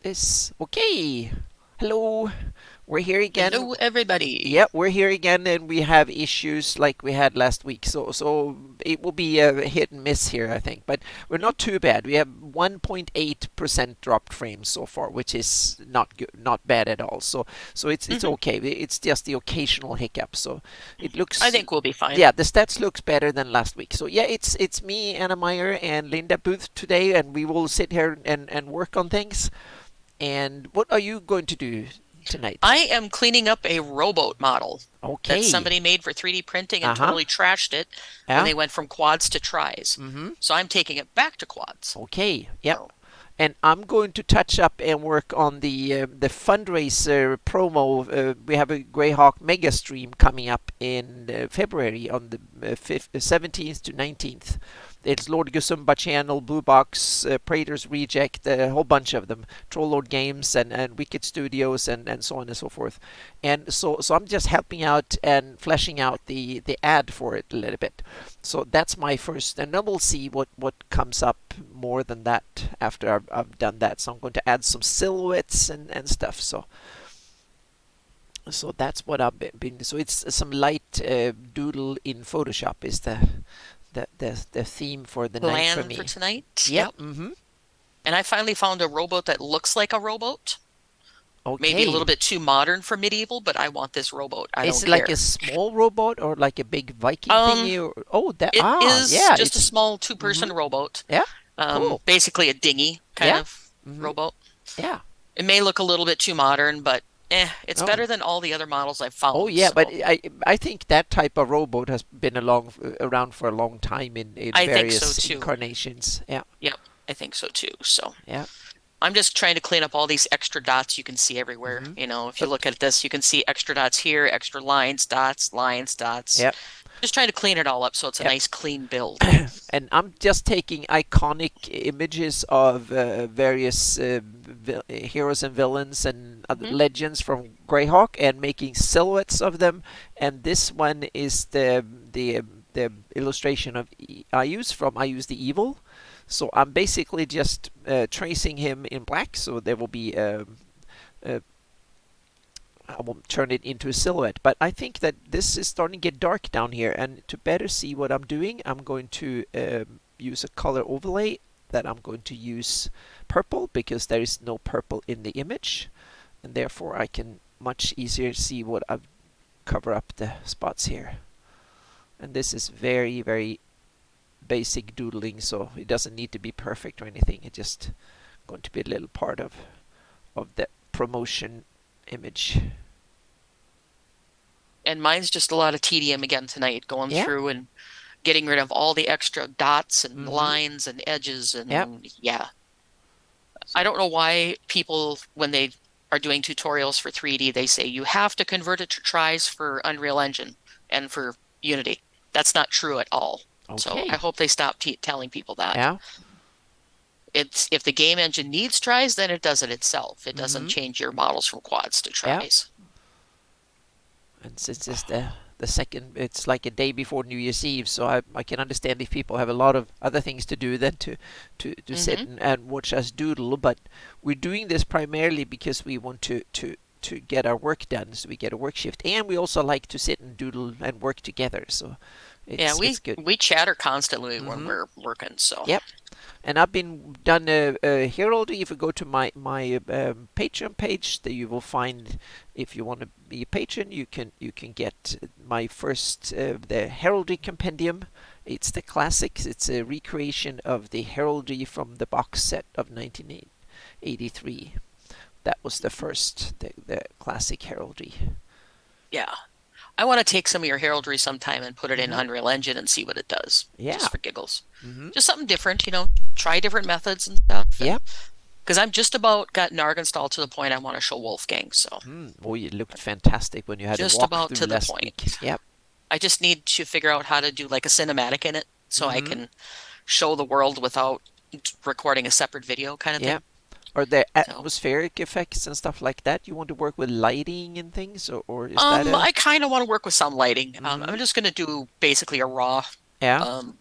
this. Okay. Hello. We're here again. Hello, everybody. Yeah, we're here again, and we have issues like we had last week. So it will be a hit and miss here, I think. But we're Mhm. not too bad. We have 1.8% dropped frames so far, which is not good, not bad at all. So it's Mhm. okay. It's just the occasional hiccup. So it I looks. think we'll be fine. Yeah, the stats looks better than last week. So yeah, it's me, Anna Meyer, and Linda Booth today, and we will sit here and work on things. And what are you going to do tonight? I am cleaning up a rowboat model that Okay. somebody made for 3D printing and Uh-huh. totally trashed it when Yeah. they went from quads to tris. Mm-hmm. So I'm taking it back to quads. Okay. Yep. So, And I'm going to touch up and work on the fundraiser promo. We have a Greyhawk mega stream coming up in February on the 17th to 19th. It's Lord Gusumba Channel, Blue Box, Praetor's Reject, a whole bunch of them, Trollord Games and Wicked Studios and so on and so forth. And so I'm just helping out and fleshing out the ad for it a little bit. So that's my first, and then we'll see what comes up more than that after I've done that. So I'm going to add some silhouettes and stuff. So that's what I've been. So it's some light doodle in Photoshop is the theme for the night for plan for me. tonight. Yep. Yep. Mm-hmm. And I finally found a rowboat that looks like a rowboat. Maybe a little Okay. bit too modern for medieval, but I want this rowboat. I Is don't it like a care. small robot or like a big Viking Um, thingy? Or, oh, that it is yeah, just a it's. small Mm-hmm. two-person rowboat. Yeah. Cool. Basically a dinghy kind Yeah. of Mm-hmm. rowboat. Yeah. It may look a little bit too modern, but it's Oh. better than all the other models I've Oh found. yeah, but So I think that type of rowboat has been around for a long time in I think so various too. incarnations. Yeah, Yep, I think so too. So yeah. I'm just trying to clean up all these extra dots you can see everywhere. Mm-hmm. If you look at this, you can see extra dots here, extra lines, dots, lines, dots. Yeah, Just trying to clean it all up so it's a yeah. nice clean build. And I'm just taking iconic images of various heroes and villains and other Hmm. legends from Greyhawk and making silhouettes of them. And this one is the illustration of I use the evil. So I'm basically just tracing him in black. So there will be uh, I will turn it into a silhouette. But I think that this is starting to get dark down here, and to better see what I'm doing, I'm going to use a color overlay that I'm going to use purple because there is no purple in the image, and therefore I can much easier see what I've cover up the spots here. And this is very, very basic doodling, so it doesn't need to be perfect or anything. It's just going to be a little part of the promotion image. And mine's just a lot of tedium again tonight, going Yeah. through and getting rid of all the extra dots and Mm-hmm. lines and edges. Yeah. And yeah, I So don't know why people, when they are doing tutorials for 3D, they say you have to convert it to tries for Unreal Engine and for Unity. That's not true at all. So I okay. hope they stop t telling people that. Yeah. It's if the game engine needs tries, then it does it itself. It doesn't Mm-hmm. change your models from quads to Yeah. tries. And since it's the second, it's like a day before New Year's Eve, so I can understand if people have a lot of other things to do than to sit Hmm. and watch us doodle. But we're doing this primarily because we want to get our work done, so we get a work shift, and we also like to sit and doodle and work together. So Yeah, it's we good. we chatter constantly when Mm-hmm. we're working, so Yep. And I've been done a heraldry. If you go to my Patreon page, that you will find. If you want to be a patron, you can get my first the heraldry compendium. It's the classics. It's a recreation of the heraldry from the box set of 1983. That was the first, the classic heraldry. yeah. I want to take some of your heraldry sometime and put it in Hmm. Unreal Engine and see what it does, Yeah. just for giggles. Hmm. Just something different, try different methods and stuff. Yeah. And because I'm just about got Narg installed to the point I want to show Wolfgang, so Oh, it looked fantastic when you had a just about to walkthrough the last week. point. Yep. I just need to figure out how to do like a cinematic in it so I Hmm. can show the world without recording a separate video kind of Yeah. thing. Are there So, atmospheric effects and stuff like that? You want to work with lighting and things, or is that a? I kind of want to work with some lighting. Mm-hmm. I'm just going to do basically a raw Yeah. um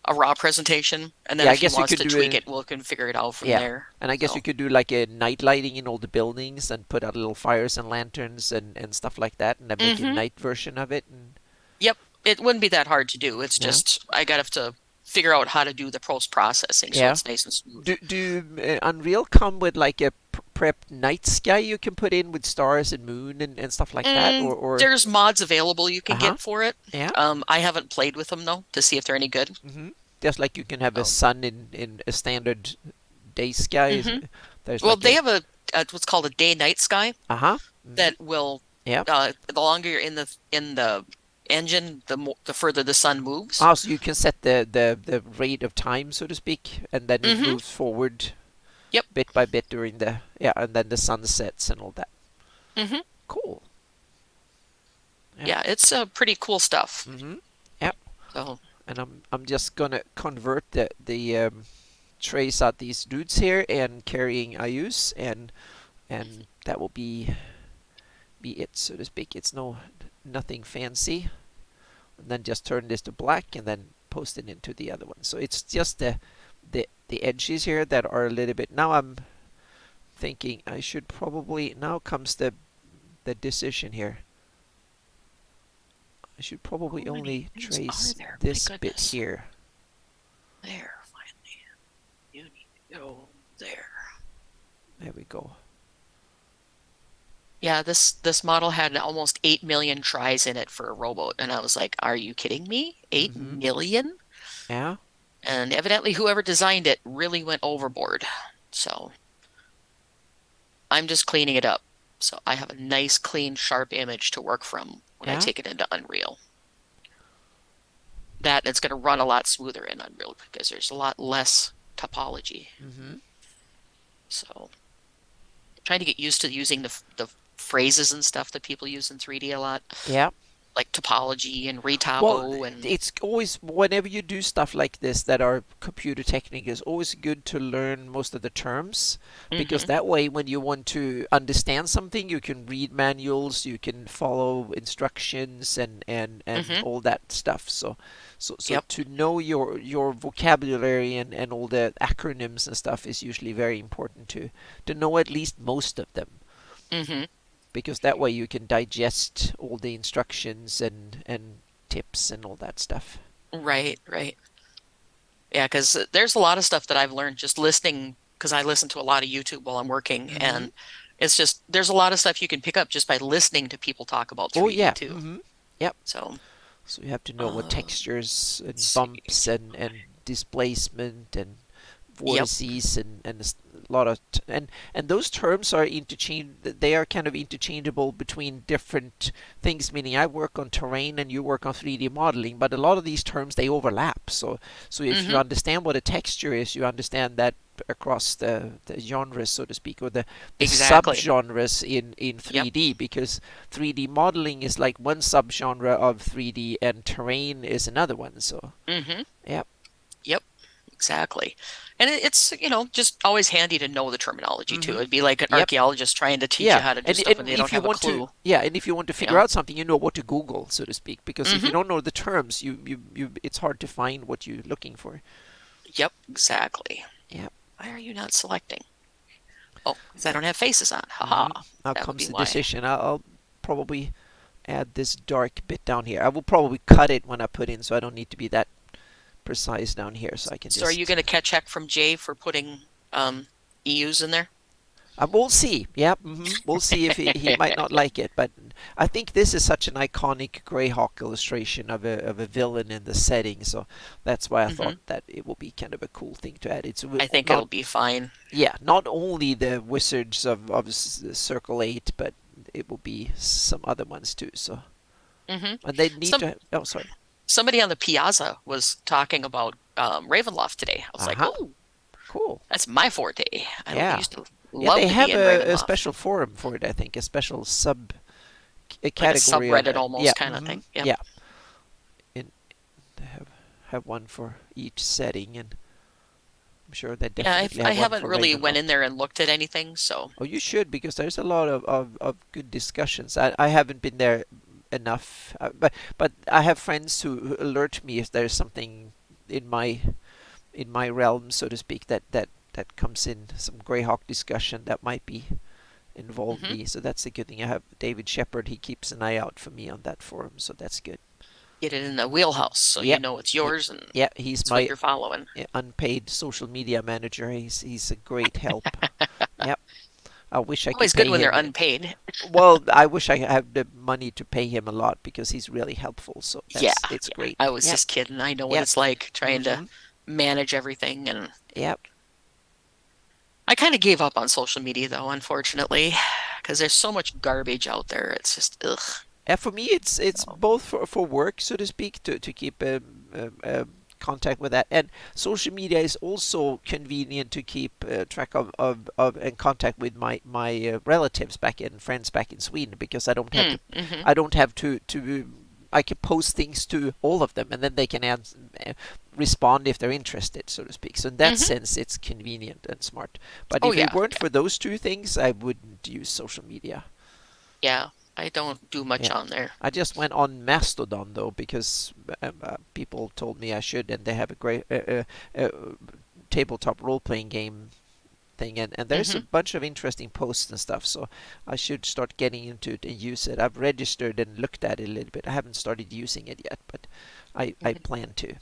a raw presentation, and then Yeah, I if he guess you wants could to do tweak it. it, we can figure it out from Yeah, there. and I guess you So, could do like a night lighting in all the buildings and put out little fires and lanterns and stuff like that, and then make a hmm night version of it. And yep, it wouldn't be that hard to do. It's yeah, just I gotta have to figure out how to do the post processing so yeah. it's nice and smooth. Do Unreal come with like a prepped night sky you can put in with stars and moon and stuff like that, or There's mods available you can uh-huh, get for it. yeah. I haven't played with them though to see if they're any good. hmm Just like you can have a So, sun in a standard day sky. hmm There's Well, like they a have a what's called a day-night sky uh-huh. that will Yeah. the longer you're in the engine, the further the sun moves. Oh, so you can set the rate of time, so to speak, and then it hmm moves forward Yep. bit by bit during the yeah, and then the sun sets and all that. hmm Cool. Yeah. Yeah, it's pretty cool stuff. Mm-hmm. Yep. So, And I'm just gonna convert the trace out these dudes here and carrying IUs and that will be it, so to speak. It's nothing fancy. And then just turn this to black and then post it into the other one. So it's just the edges here that are a little bit. Now I'm thinking I should probably, now comes the decision here. I should probably how many only things are trace there? My this bit goodness. here. There, finally. You need to go there. There we go. Yeah, this model had almost 8 million tries in it for a rowboat, and I was like, "Are you kidding me? 8 Mm-hmm. million?" Yeah. And evidently, whoever designed it really went overboard. So I'm just cleaning it up. So I have a nice, clean, sharp image to work from when I Yeah. take it into Unreal. That it's going to run a lot smoother in Unreal because there's a lot less topology. Mm-hmm. So trying to get used to using the phrases and stuff that people use in 3D a lot, Yeah. like topology and Well, retopo and it's always, whenever you do stuff like this that are computer technique, it's always good to learn most of the terms because hmm that way, when you want to understand something, you can read manuals, you can follow instructions, and hmm all that stuff. So Yep. to know your vocabulary and all the acronyms and stuff is usually very important to know at least most of them hmm because that way you can digest all the instructions and tips and all that stuff. Right, right. Yeah, because there's a lot of stuff that I've learned just listening, because I listen to a lot of YouTube while I'm working, hmm and it's just there's a lot of stuff you can pick up just by listening to people talk about Oh 3D yeah. too. Yep. So, So you have to know what uh, textures let's and see. bumps and displacement and Yep. vortices and a lot of and those terms are interchange. They are kind of interchangeable between different things. Meaning, I work on terrain and you work on 3D modeling, but a lot of these terms they overlap. So if you hmm understand what a texture is, you understand that across the genres, so to speak, or the Exactly. subgenres in Yep. 3D, because 3D modeling is like one subgenre of 3D and terrain is another one. So hmm yeah. Yep. Exactly. And it's, just always handy to know the terminology too. Mm-hmm. It'd be like an Yep. archaeologist trying to teach you Yeah, how to do stuff and and they don't if you have a want to, clue, yeah, and if you want to you figure know? out something, you know what to Google, so to speak. Because if you hmm don't know the terms, you it's hard to find what you're looking for. Yep, exactly. Yeah. Why are you not selecting? Oh, because I don't have faces on. Haha. Mm-hmm. Now That would comes be the why. decision. I'll probably add this dark bit down here. I will probably cut it when I put in, so I don't need to be that precise down here. So I can So are you just going to catch heck from Jay for putting EUs in there? we'll see. Yeah, we'll see if he might not like it, but I think this is such an iconic Greyhawk illustration of a villain in the setting, so that's why I thought hmm that it will be kind of a cool thing to add. It's I think not, it'll be fine. yeah, not only the wizards of Circle 8, but it will be some other ones too. So, hmm and they need Some to. Oh, sorry. somebody on the piazza was talking about Ravenloft today. I was Uh like, huh. oh, Cool. that's my forte. I Yeah. used to Yeah, love they to be have in a Ravenloft, special forum for it. I think a special sub a like a category on subreddit it. Yeah. almost kind of thing. Yep. Yeah. In They have one for each setting, and I'm sure they Yeah, definitely I have one haven't for really went in Ravenloft. there and looked at anything, so. Oh, you should because there's a lot of good discussions. I haven't been there enough, but I have friends who alert me if there's something in my realm, so to speak, that comes in some Greyhawk discussion that might be involve Hmm. me. So that's a good thing. I have David Shepard. He keeps an eye out for me on that forum, so that's good. Get it in the wheelhouse so you Yep. know it's He, yours and yeah, he's it's what my you're following. unpaid social media manager. He's a great help. Yep. I wish I could Always good pay when they're him. unpaid. Well, I wish I had the money to pay him a lot because he's really helpful. So Yeah, it's yeah. great. I was Yep. just kidding. I know what Yep. it's like trying to Mhm. manage everything. And Yep. I kind of gave up on social media though, unfortunately, because there's so much garbage out there. It's just ugh. For me, it's So, both for work, so to speak, to keep contact with that, and social media is also convenient to keep track of and contact with my relatives back in friends back in Sweden because hmm. I don't have to I can post things to all of them and then they can respond if they're interested, so to speak. So in that Hmm. sense, it's convenient and smart. But Oh if it yeah, weren't yeah, for those two things, I wouldn't use social media. yeah. I don't do much Yeah. on there. I just went on Mastodon though because people told me I should, and they have a great tabletop role playing game thing, and there's a Hmm. bunch of interesting posts and stuff. So I should start getting into it and use it. I've registered and looked at it a little bit. I haven't started using it yet, but I Hmm. plan to.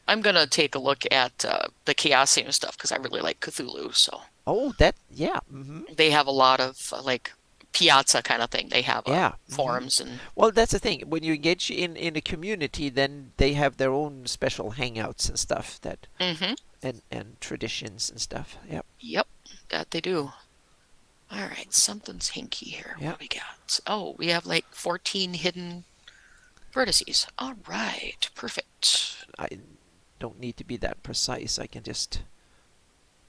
I'm gonna take a look at the Chaosium stuff because I really like Cthulhu. So Oh, that yeah, mm-hmm, they have a lot of like Piazza kind of thing. They have yeah, mm-hmm. forums and Well, that's the thing. When you engage in a community, then they have their own special hangouts and stuff that hmm. and traditions and stuff. Yep. Yep, that they do. All right, something's hinky here. What Yeah. do we got? Oh, we have like 14 hidden vertices. All right, perfect. I don't need to be that precise. I can just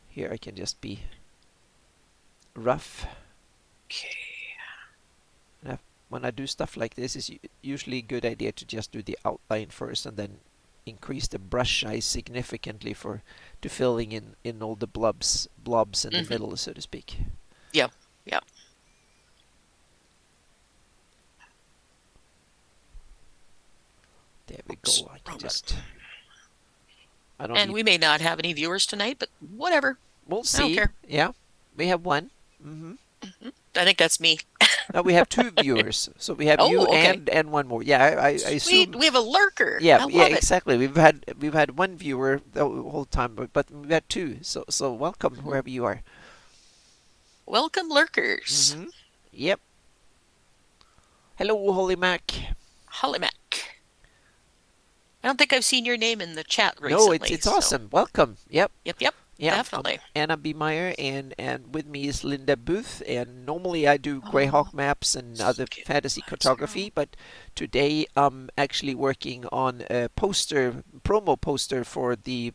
here I can just be rough. Okay. And when I do stuff like this, it's usually a good idea to just do the outline first and then increase the brush size significantly for to filling in all the blobs in the Hmm. middle, so to speak. Yep, yep. There we Oops, go. I can wrong button. just I don't And need. we may not have any viewers tonight, but whatever. We'll I don't see. care. Yeah, we have one. Mm-hmm. Hmm. I think that's me. Now we have two viewers, so we have you Oh, okay. and one more. Yeah, I Sweet. assume. We have a lurker. Yeah, I yeah, love it. exactly. We've had one viewer the whole time, but we've had two. So welcome Mhm. wherever you are. Welcome, lurkers. Mm-hmm. Yep. Hello, Holy Mac. Holly Mac. I don't think I've seen your name in the chat No, recently, it's so awesome. Welcome. Yep. yep, yep, Yeah, I'm definitely. Anna B. Meyer, and with me is Linda Booth. And normally I do Oh, Greyhawk maps and other skip fantasy my cartography, scroll. but today I'm actually working on a promo poster for the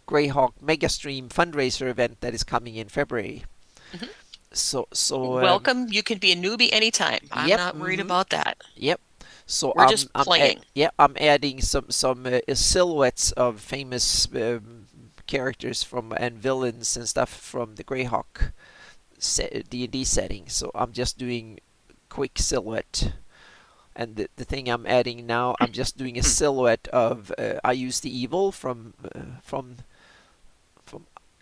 Greyhawk Mega Stream fundraiser event that is coming in February. Mhm. So Welcome. You can be a newbie anytime. I'm yep, not worried about that. yep. So We're just playing. yeah, I'm adding some silhouettes of famous characters from and villains and stuff from the Greyhawk D&D setting. So I'm just doing quick silhouette. And the thing I'm adding now, I'm just doing a silhouette of I use the evil from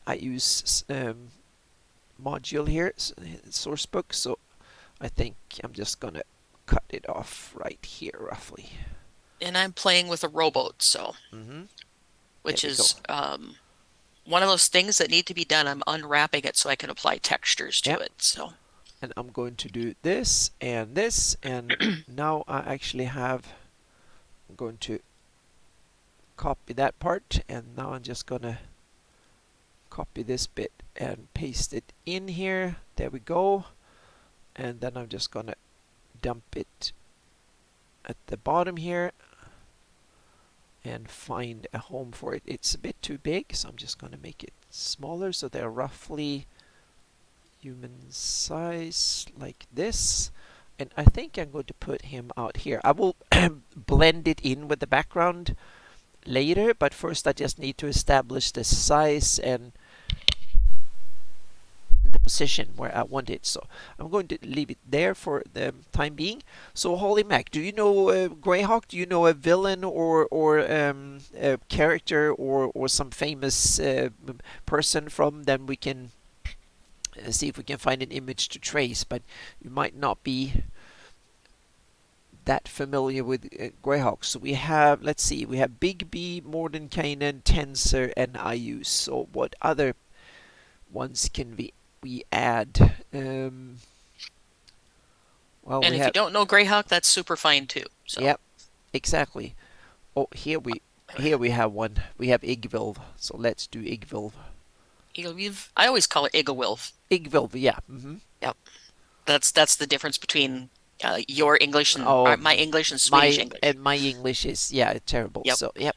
I use module here, source book. So I think I'm just gonna cut it off right here, roughly. And I'm playing with a rowboat, so Mm-hmm. There which we go. is one of those things that need to be done. I'm unwrapping it so I can apply textures to Yep. it. So And I'm going to do this, and now I actually have. I'm going to copy that part, and now I'm just gonna copy this bit and paste it in here. There we go. And then I'm just gonna dump it at the bottom here and find a home for it. It's a bit too big, so I'm just gonna make it smaller so they're roughly human size like this. And I think I'm going to put him out here. I will blend it in with the background later, but first I just need to establish the size and the position where I want it. So I'm going to leave it there for the time being. So Holy Mac, do you know Greyhawk? Do you know a villain or a character or some famous person from? Then we can see if we can find an image to trace. But you might not be that familiar with Greyhawk. So we have, let's see, we have Big B, Mordenkainen, Tensor, and IU. So what other ones can we add? Well, And we if you have, don't know Greyhawk, that's super fine too. So yep, exactly. Oh, here we have one. We have Igvilv. So let's do Igvilv. I always call it Igawilf. Igvilv, yeah. Yep. That's the difference between your English and Oh, my English and Swedish my English. and my English is, yeah, terrible. Yep. So yep.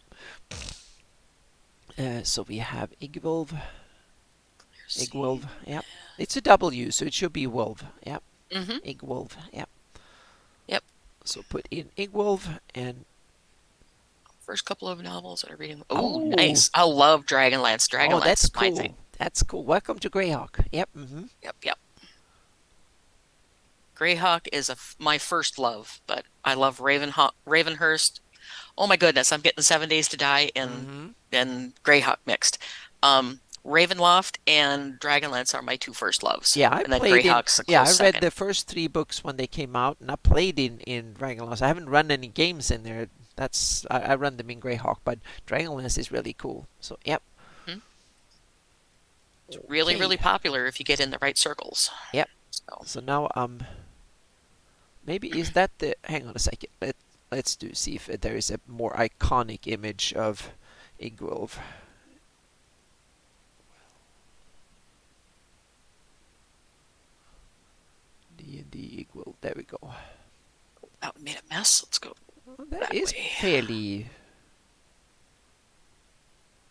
So we have Igvilv. See. Igwilv, yep. It's a W, so it should be Wolv. Yep. Mm-hmm. Igwilv, yep. Yep. So put in Igwilv and First couple of novels that I'm reading. Oh, oh, nice. I love Dragonlance. oh, Dragonlance that's is my cool. thing. That's cool. Welcome to Greyhawk. Yep. Yep, yep. Greyhawk is my first love, but I love Ravenhurst. Oh my goodness, I'm getting 7 Days to Die and Greyhawk mixed. Ravenloft and Dragonlance are my two first loves, Yeah, I and then played in. Greyhawk's a Yeah, close I read second. the first 3 books when they came out, and I played in Dragonlance. I haven't run any games in there. I run them in Greyhawk, but Dragonlance is really cool. So yep. Hmm. It's really, Okay. really popular if you get in the right circles. Yep. So, So now maybe is that the? Hang on a second. Let's see if there is a more iconic image of Igwilv. D&D Igwilv. There we go. that one made a mess. Let's go Well, that that is way. fairly.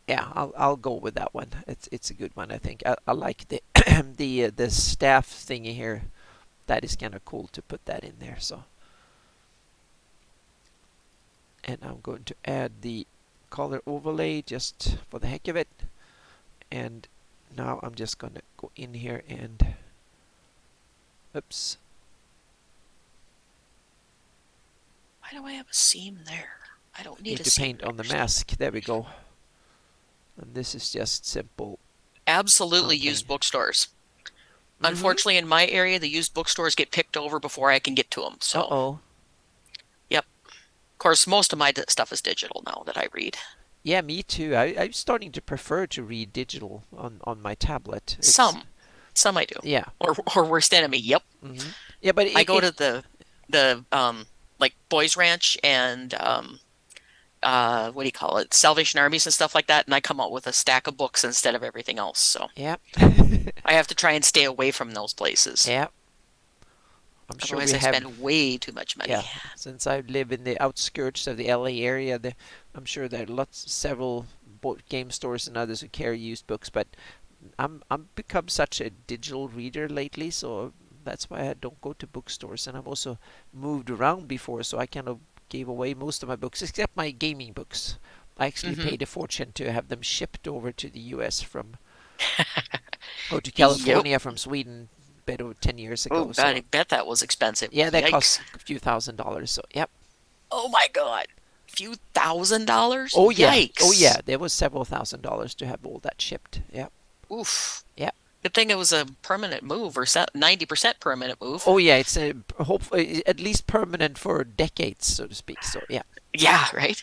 Yeah, I'll go with that one. It's a good one. I think I like the the staff thingy here. That is kind of cool to put that in there. So, and I'm going to add the color overlay just for the heck of it. And now I'm just gonna go in here and oops. Why do I have a seam there? I don't need Need a to seam paint on the there. mask. There we go. And this is just simple Absolutely outline. used bookstores. Mm-hmm. Unfortunately, in my area, the used bookstores get picked over before I can get to them. So, Uh-oh. yep. Of course, most of my stuff is digital now that I read. Yeah, me too. I'm starting to prefer to read digital on my tablet. It's Some I do. yeah. Or worst enemy. Yep. Mm-hmm. Yeah, but I go to the like Boys Ranch and what do you call it? Salvation Armies and stuff like that, and I come out with a stack of books instead of everything else. So yeah. I have to try and stay away from those places. Yeah. I'm sure we Otherwise, I have. spend way too much money. Yeah, since I live in the outskirts of the LA area, I'm sure there are several game stores and others who carry used books. But I'm become such a digital reader lately, so that's why I don't go to bookstores. And I've also moved around before, so I kind of gave away most of my books, except my gaming books. I actually Hmm. paid a fortune to have them shipped over to the U.S. or to Yep. California from Sweden, about over 10 years Oh ago. God, I So bet that was expensive. yeah, that cost Yikes. a few $1,000s. So yep. Oh my God. Few $1,000s? Oh yeah, oh Yikes. yeah. There was several $1,000s to have all that shipped. Yep, Oof. yep. Good thing it was a permanent move or 90% permanent move. Oh yeah, it's a hopefully at least permanent for decades, so to speak. So yeah. Yeah, right?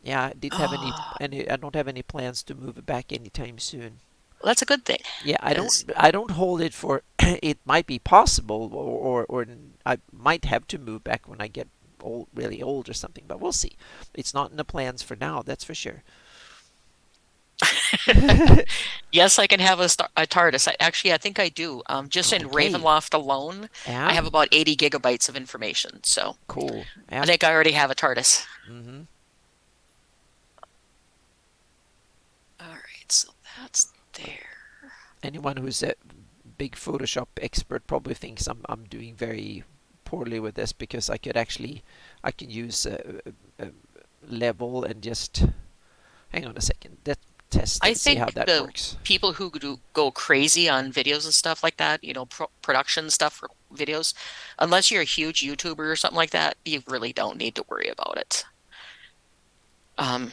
Yeah, I didn't have Oh, any. I don't have any plans to move it back anytime soon. well, that's a good thing. Yeah, I don't. Because, I don't hold it for. It might be possible, or I might have to move back when I get old, really old, or something. But we'll see. It's not in the plans for now. That's for sure. yes, I can have a TARDIS. Actually, I think I do. Just in Okay. Ravenloft alone, I Yeah. have about 80 gigabytes of information. So Cool. I Yeah. think I already have a TARDIS. Mhm. All right, so that's there. Anyone who's a big Photoshop expert probably thinks I'm doing very poorly with this because I can use a level and just hang on a second. test I and see how think that the works. people who go crazy on videos and stuff like that, production stuff for videos, unless you're a huge YouTuber or something like that, you really don't need to worry about it. Um,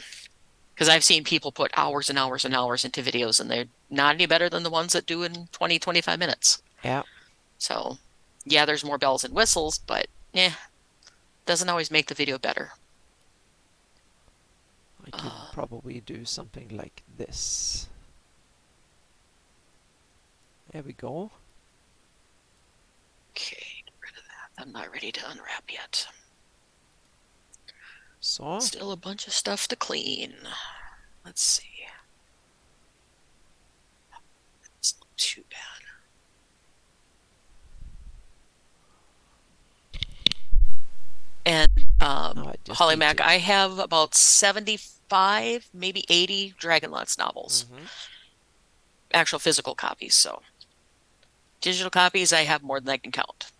because I've seen people put hours and hours and hours into videos and they're not any better than the ones that do in 20, 25 minutes. Yeah, So, yeah, there's more bells and whistles, but doesn't always make the video better. I can Uh, probably do something like this. There we go. okay, get rid of that. I'm not ready to unwrap yet. So, Still a bunch of stuff to clean. Let's see. It's not too bad. And now I just Holly need Mac, to. I have about 75, maybe 80 Dragonlance novels, Hmm. actual physical copies. So digital copies, I have more than I can count.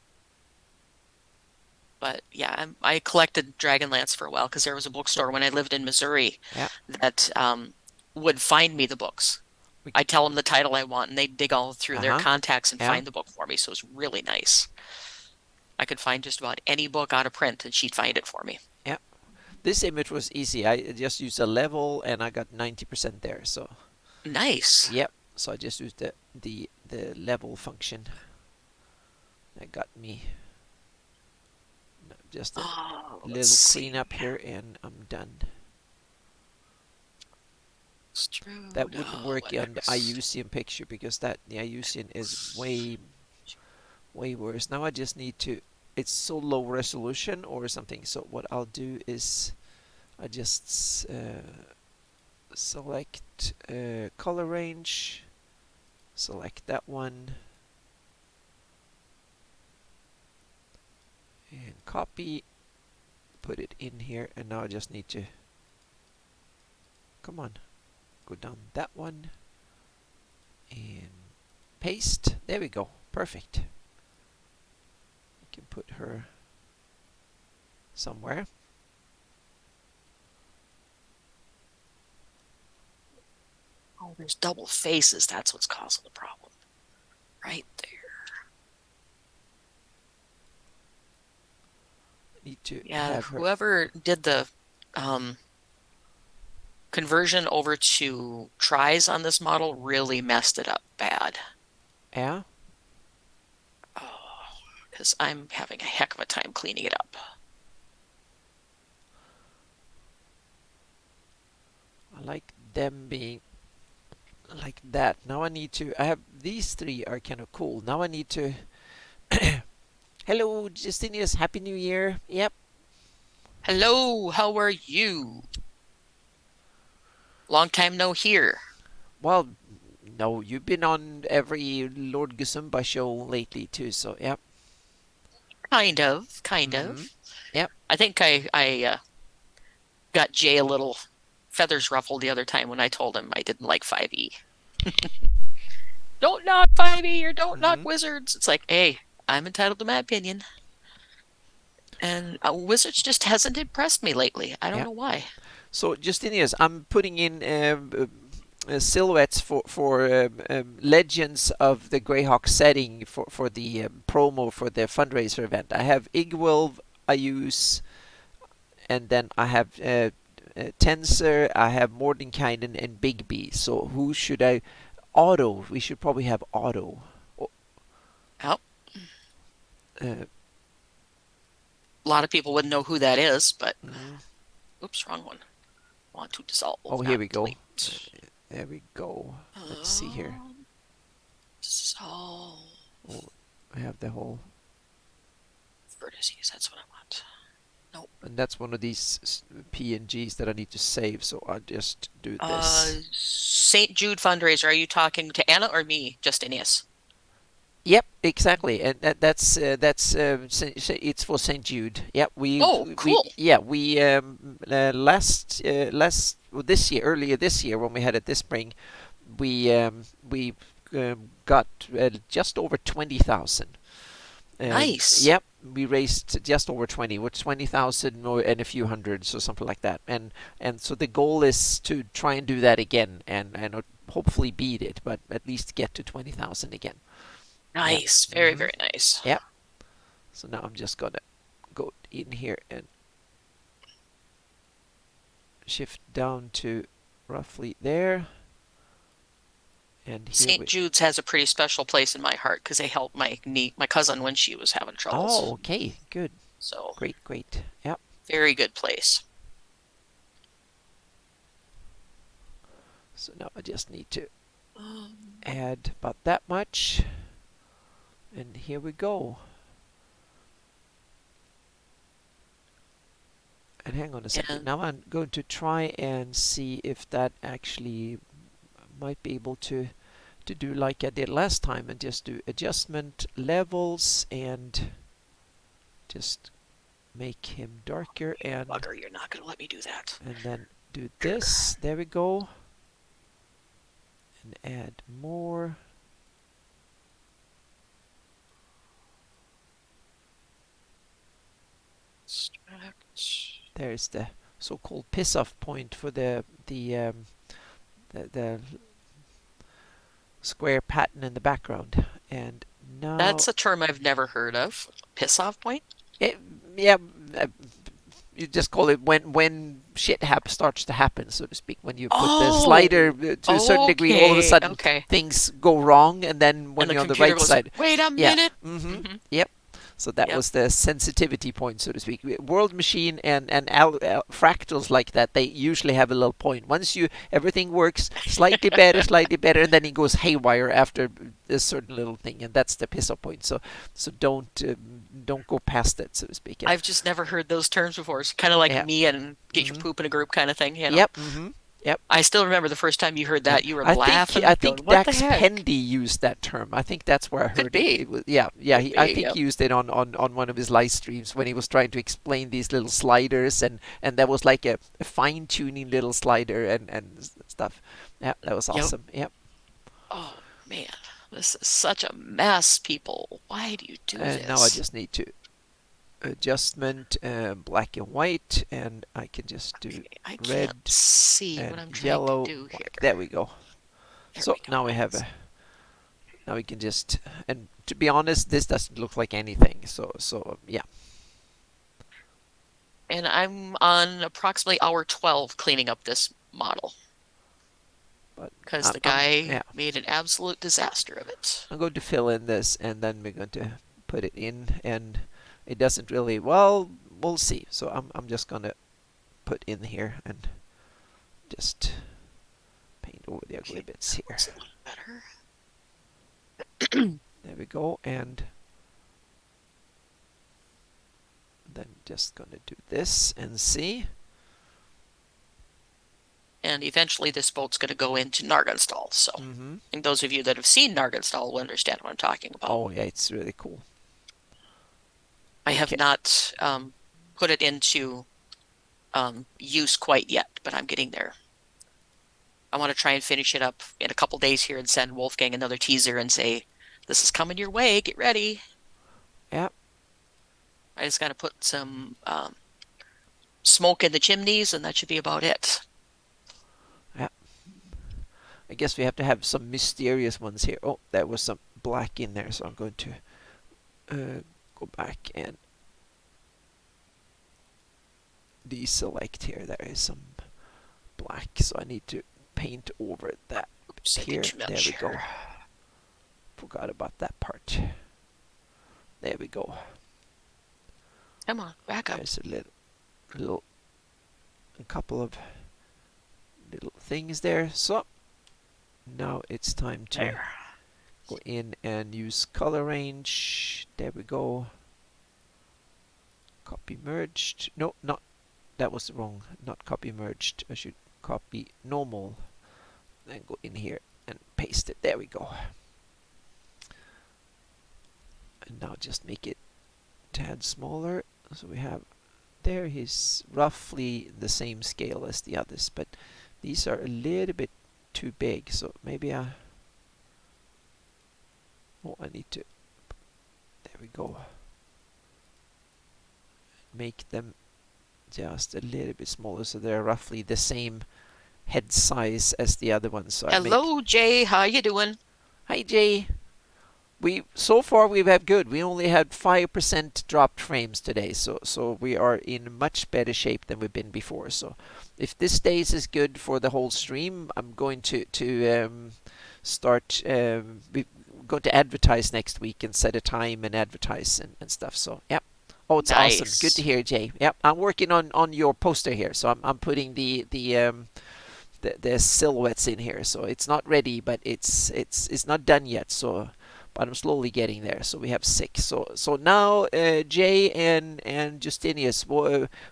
But yeah, I collected Dragonlance for a while because there was a So, bookstore when I lived in Missouri yeah. that would find me the books. We, I tell them the title I want, and they dig all through their uh-huh. contacts and Yeah. find the book for me. So it's really nice. I could find just about any book out of print, and she'd find it for me. Yeah. This image was easy. I just used a level and I got 90% there. So, Nice. yep. So I just used the level function. That got me just a Oh, let's little see. cleanup here and I'm done. That Extrude wouldn't work on the X. IUCN picture because the IUCN is way worse. Now I just need to. It's so low resolution or something. So what I'll do is I just select color range, select that one, and copy. Put it in here, and now I just need to. Come on, go down that one and paste. There we go. Perfect. We can put her somewhere. Oh, there's double faces. That's what's causing the problem. Right there. Need to Yeah, have her. whoever did the um, conversion over to tries on this model really messed it up bad. Yeah, Oh, because I'm having a heck of a time cleaning it up. I like them being like that. Now I need to. I have these three are kind of cool. Now I need to. Hello, Justinius. Happy New Year. Yep. Hello, how are you? Long time no hear. Well, no, you've been on every Lord Gusumba show lately too. So yep. Kind of, kind Mm-hmm. of. Yep. I think I got Jay a little feathers ruffled the other time when I told him I didn't like 5e. Don't knock 5e or don't knock Mm-hmm. wizards. It's like, hey, I'm entitled to my opinion. And wizards just hasn't impressed me lately. I don't Yep. know why. So Justinius, I'm putting in silhouettes for legends of the Greyhawk setting for the promo for the fundraiser event. I have Igwilv, I use, and then I have Tensor, I have Mordenkainen, and Bigby. So who should I? Auto. We should probably have Auto. Oh, Uh, a lot of people wouldn't know who that is, but mm, oops, wrong one. Want to dissolve, oh, here not we go. delete. There we go. Let's see here. Dissolve Oh, I have the whole, vertices. That's what I want. Nope. and that's one of these PNGs that I need to save. So I'll just do Uh, this. St. Jude fundraiser. Are you talking to Anna or me, Justinius? Yep, exactly, and that's it's for St. Jude. Yep, Oh, cool. last well, this year earlier this year when we had it this spring, we got just over 20,000, Nice. Yep, we raised just over 20, with 20,000 and a few hundreds or something like that. And so the goal is to try and do that again, and hopefully beat it, but at least get to 20,000 again. Yep. Nice. Very, hmm very nice. Yep. So now I'm just gonna go in here and shift down to roughly there. And here St. we. Jude's has a pretty special place in my heart because they helped my cousin when she was having Oh, troubles. okay, good, So, great, great. Yep. very good place. So now I just need to Um, add about that much, and here we go. And hang on a second. and Now I'm going to try and see if that actually might be able to do like I did last time and just do adjustment levels and just make him darker bugger, you're not going to let me do that. and then do Jerk. this. There we go. And add more. Extract. There's the so-called piss-off point for the square pattern in the background. And now, That's a term I've never heard of. Piss off point? it, yeah, uh, you just call it when shit starts to happen, so to speak. When you put the slider Oh, to a certain degree, all of a okay, sudden okay. things go wrong, and then when And the you're on the computer right goes, side, wait a yeah, minute. mm-hmm, Hmm. yep. So that Yep. was the sensitivity point, so to speak. World machine and fractals like that, they usually have a little point. Once you everything works slightly better, and then it goes haywire after a certain little thing, and that's the piss off point. So don't go past it, so to speak. And I've just never heard those terms before. It's kind of like yeah, me and get your mm-hmm, poop in a group kind of thing, you know. yep, mm-hmm, yep. I still remember the first time you heard Yeah, that, you were I think laughing, I going, think what the Dax heck? Pendy used that term. I think that's where I Could heard it. be. It was yeah, yeah. Could I be. think he Yep. used it on one of his live streams when he was trying to explain these little sliders, and that was like a fine tuning little slider and stuff. Yeah, that was Yep. awesome. Yep. Oh man, this is such a mess, people. Why do you do And now I this? just need to adjustment black and white, and I can just do Okay, I can't red see what and I'm trying to yellow, do black. here. There we go. There So we go. now we have a now we can just, and to be honest, this doesn't look like anything. So yeah, And I'm on approximately hour 12 cleaning up this model but because the yeah, guy made an absolute disaster of it. I'm going to fill in this, and then we're going to put it in, and it doesn't really. Well, we'll see. So I'm just gonna put in here and just paint over the ugly Okay, bits that here. looks a little better. There we go, and then just gonna do this and see. And eventually this boat's going to go into Nargonstall. So, Mm-hmm. and those of you that have seen Nargonstall will understand what I'm talking about. Oh yeah, it's really cool. I have Okay. not put it into use quite yet, but I'm getting there. I want to try and finish it up in a couple days here and send Wolfgang another teaser and say, this is coming your way, get ready. Yeah. I just got to put some smoke in the chimneys, and that should be about it. Yeah. I guess we have to have some mysterious ones here. Oh, there was some black in there, so I'm going to go back and deselect here. There is some black, so I need to paint over that Oops, I here. did too There much we go. here. Forgot about that part. There we go. Come on, back up. There's little, a couple of little things there. So now it's time to There. go in and use color range. There we go. Copy merged. No, not that was wrong. Not copy merged. I should copy normal. Then go in here and paste it. There we go. And now just make it a tad smaller. So we have there. He's roughly the same scale as the others, but these are a little bit too big. So maybe I need to. There we go. Make them just a little bit smaller so they're roughly the same head size as the other ones. So I make. Hello, Jay. How you doing? Hi Jay. We so far we've had good. We only had 5% dropped frames today, so we are in much better shape than we've been before. So if this stays as good for the whole stream, I'm going to start. We're going to advertise next week and set a time and advertise and stuff. So yeah. Oh, it's awesome. Good to Nice. hear, Jay. Yep, I'm working on your poster here, so I'm putting the silhouettes in here. So it's not ready, but it's not done yet. So, but I'm slowly getting there. So we have six. So now Jay and Justinius,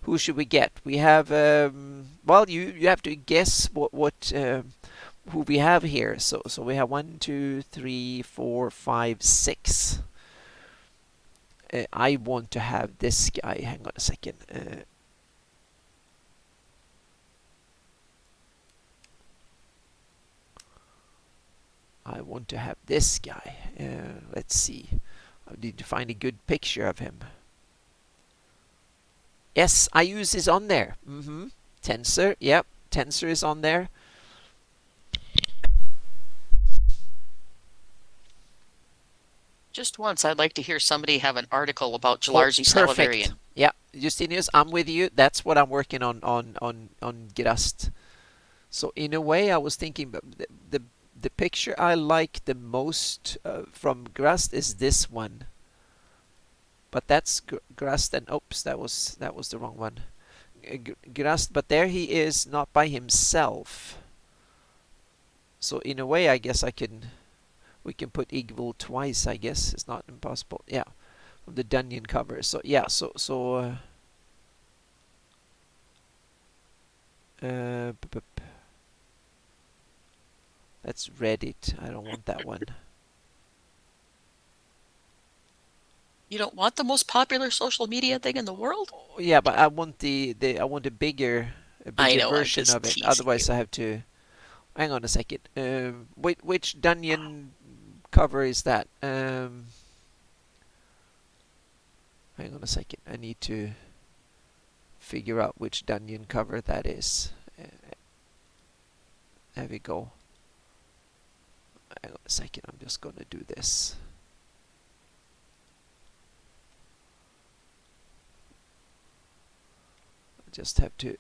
who should we get? We have well, you have to guess what who we have here. So we have one, two, three, four, five, six. I want to have this guy. Hang on a second. I want to have this guy. Let's see. I need to find a good picture of him. Yes, I use is on there. Tensor, yep. Tensor is on there. Just once, I'd like to hear somebody have an article about Oh, Gelarzi perfect. salivarian. Yeah, Justinius, I'm with you. That's what I'm working on Grust. So in a way, I was thinking the picture I like the most from Grust is this one. But that's Grust, and oops, that was the wrong one. Grust, but there he is, not by himself. So in a way, I guess we can put Igval twice. I guess it's not impossible. Yeah, from the Dungeon cover. So yeah, uh, that's Reddit. I don't want that one. You don't want the most popular social media thing in the world? Oh, yeah, but I want the I want a I bigger know, I'm version just of it. teasing you. Otherwise, I have to. Hang on a second. Which Dungeon cover is that? Hang on a second. I need to figure out which Dungeon cover that is. There we go. Hang on a second. I'm just gonna do this. I just have to.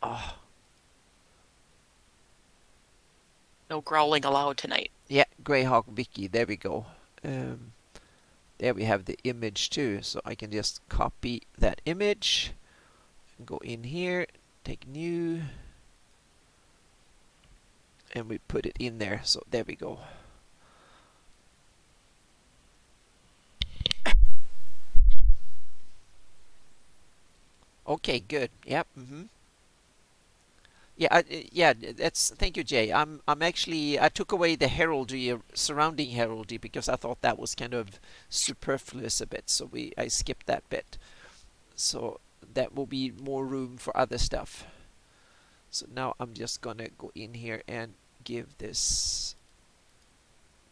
Oh, No growling allowed tonight. yeah, Greyhawk Vicky. There we go. Um, there we have the image too. So I can just copy that image. Go in here, take new, and we put it in there. So there we go. Okay, good. Yep. Yeah, yeah. That's thank you, Jay. I'm actually I took away the heraldry surrounding heraldry because I thought that was kind of superfluous a bit. So I skipped that bit. So that will be more room for other stuff. So now I'm just gonna go in here and give this,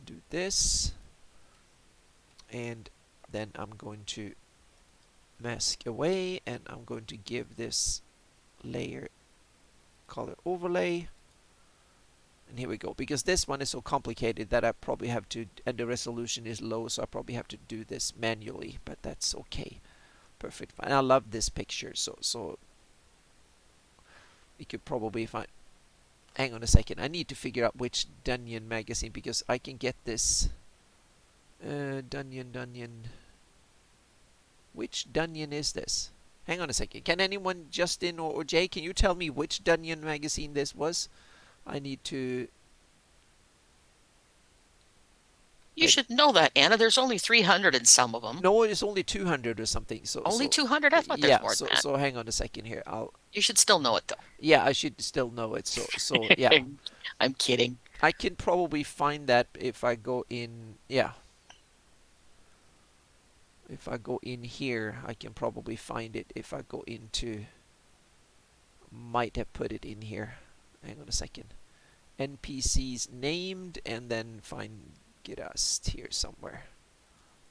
do this, and then I'm going to mask away, and I'm going to give this layer color overlay. And here we go, because this one is so complicated that I probably have to, and the resolution is low, so I probably have to do this manually, but that's okay. Perfect. And I love this picture, so we could probably find. Hang on a second. I need to figure out which Dungeon magazine because I can get this. Dungeon. Which Dungeon is this? Hang on a second. Can anyone, Justin or Jay, can you tell me which Dungeon magazine this was? I need to. You should know that, Anna. There's only 300 in some of them. No, it's only 200 or something. Only 200? I thought there's Yeah. more than that. So hang on a second here. I'll. You should still know it, Yeah, I should still know it. So yeah. though. I'm kidding. I can probably find that if I go in. Yeah. If I go in here, I can probably find it if I go into. Might have put it in here. hang on a second. NPCs named, and then find Gidast here somewhere.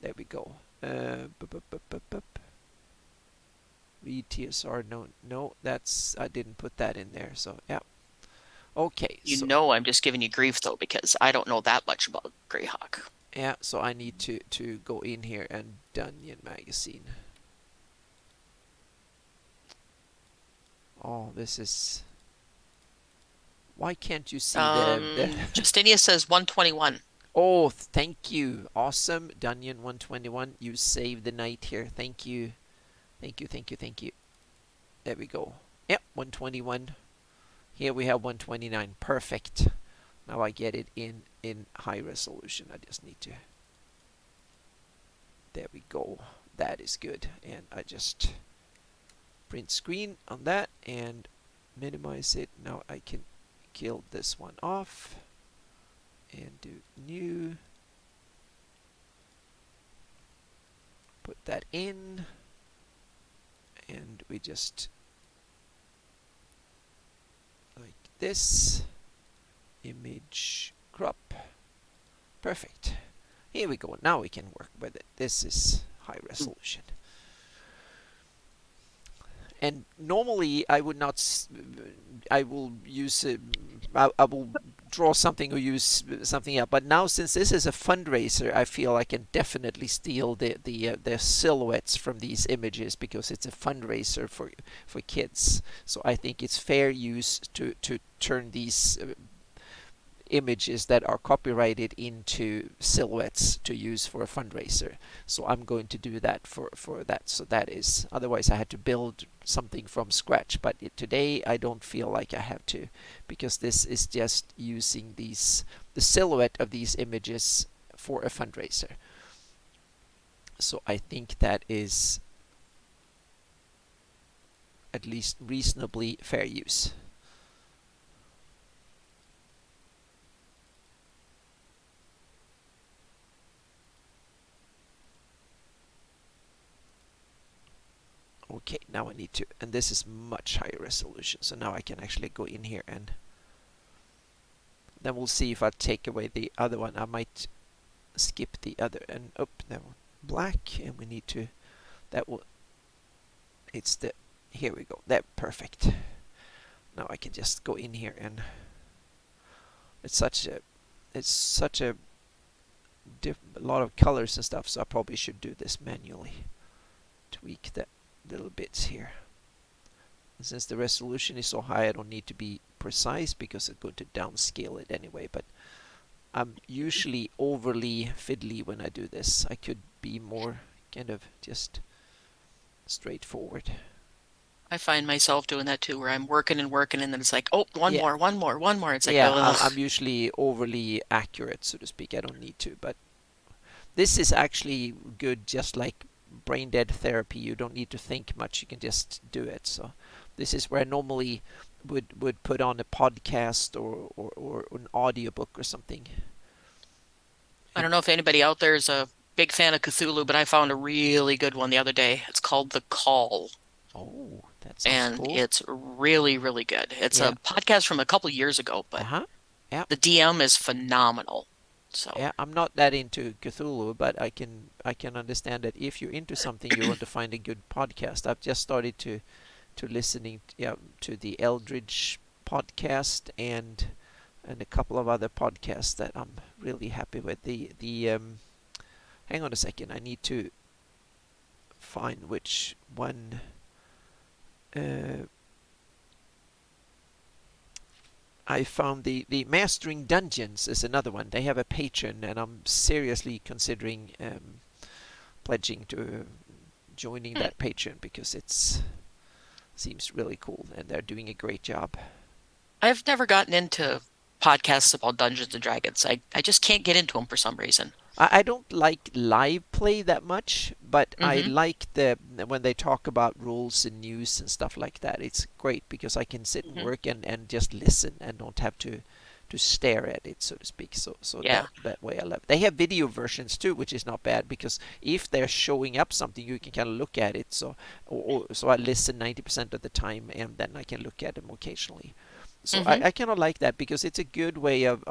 There we go. Read TSR. No, no, that's I didn't put that in there. So yeah. Okay. You So know I'm just giving you grief though because I don't know that much about Greyhawk. yeah. So I need to go in here and Dungeon Magazine. Oh, this is. Why can't you see the Justinia says 121. Oh, thank you. Awesome. Dunyan 121. You saved the night here. Thank you. Thank you, thank you, thank you. There we go. Yep, 121. Here we have 129. Perfect. Now I get it in high resolution. I just need to. There we go. That is good. And I just print screen on that and minimize it. Now I can kill this one off and do new. Put that in. And we just like this. Image crop. Perfect. Here we go. Now we can work with it. This is high resolution. And normally I would not. I will use. I will draw something or use something else. But now, since this is a fundraiser, I feel I can definitely steal the silhouettes from these images because it's a fundraiser for kids. So I think it's fair use to turn these images that are copyrighted into silhouettes to use for a fundraiser. So I'm going to do that for that. So that is, otherwise I had to build something from scratch. But today I don't feel like I have to, because this is just using the silhouette of these images for a fundraiser. So I think that is at least reasonably fair use. Okay, now I need to, and this is much higher resolution, so now I can actually go in here and then we'll see if I take away the other one. I might skip the other, and oh, that one black, and we need to, that will, it's the, here we go, that perfect. Now I can just go in here and it's such a lot of colors and stuff, so I probably should do this manually. Tweak the little bits here. And since the resolution is so high, I don't need to be precise because it's going to downscale it anyway, but I'm usually overly fiddly when I do this. I could be more kind of just straightforward. I find myself doing that too, where I'm working and working, and then it's like, oh, one Yeah, more, one more, one more. It's like, yeah, I'm ugh. usually overly accurate, so to speak. I don't need to, but this is actually good, just like brain dead therapy. You don't need to think much, you can just do it. So this is where I normally would put on a podcast or an audiobook or something. I And don't know if anybody out there is a big fan of Cthulhu, but I found a really good one the other day. It's called The Call, oh, that sounds and cool. it's really, really good. It's Yeah. a podcast from a couple years ago, but Uh-huh. Yeah. the DM is phenomenal. So Yeah, I'm not that into Cthulhu, but I can understand that if you're into something, you want to find a good podcast. I've just started to listening, yeah, to the Eldridge podcast and a couple of other podcasts that I'm really happy with. The hang on a second, I need to find which one. Uh, I found the Mastering Dungeons is another one. They have a Patreon, and I'm seriously considering pledging to joining hmm, that Patreon because it's seems really cool, and they're doing a great job. I've never gotten into podcasts about Dungeons and Dragons. I just can't get into them for some reason. I don't like live play that much, but I Hmm. like the when they talk about rules and news and stuff like that. It's great because I can sit and Hmm. work and just listen and don't have to stare at it, so to speak. So Yeah. that way I love it. They have video versions too, which is not bad because if they're showing up something, you can kind of look at it. So I listen 90% of the time, and then I can look at them occasionally. So Mm-hmm. I kind of like that because it's a good way of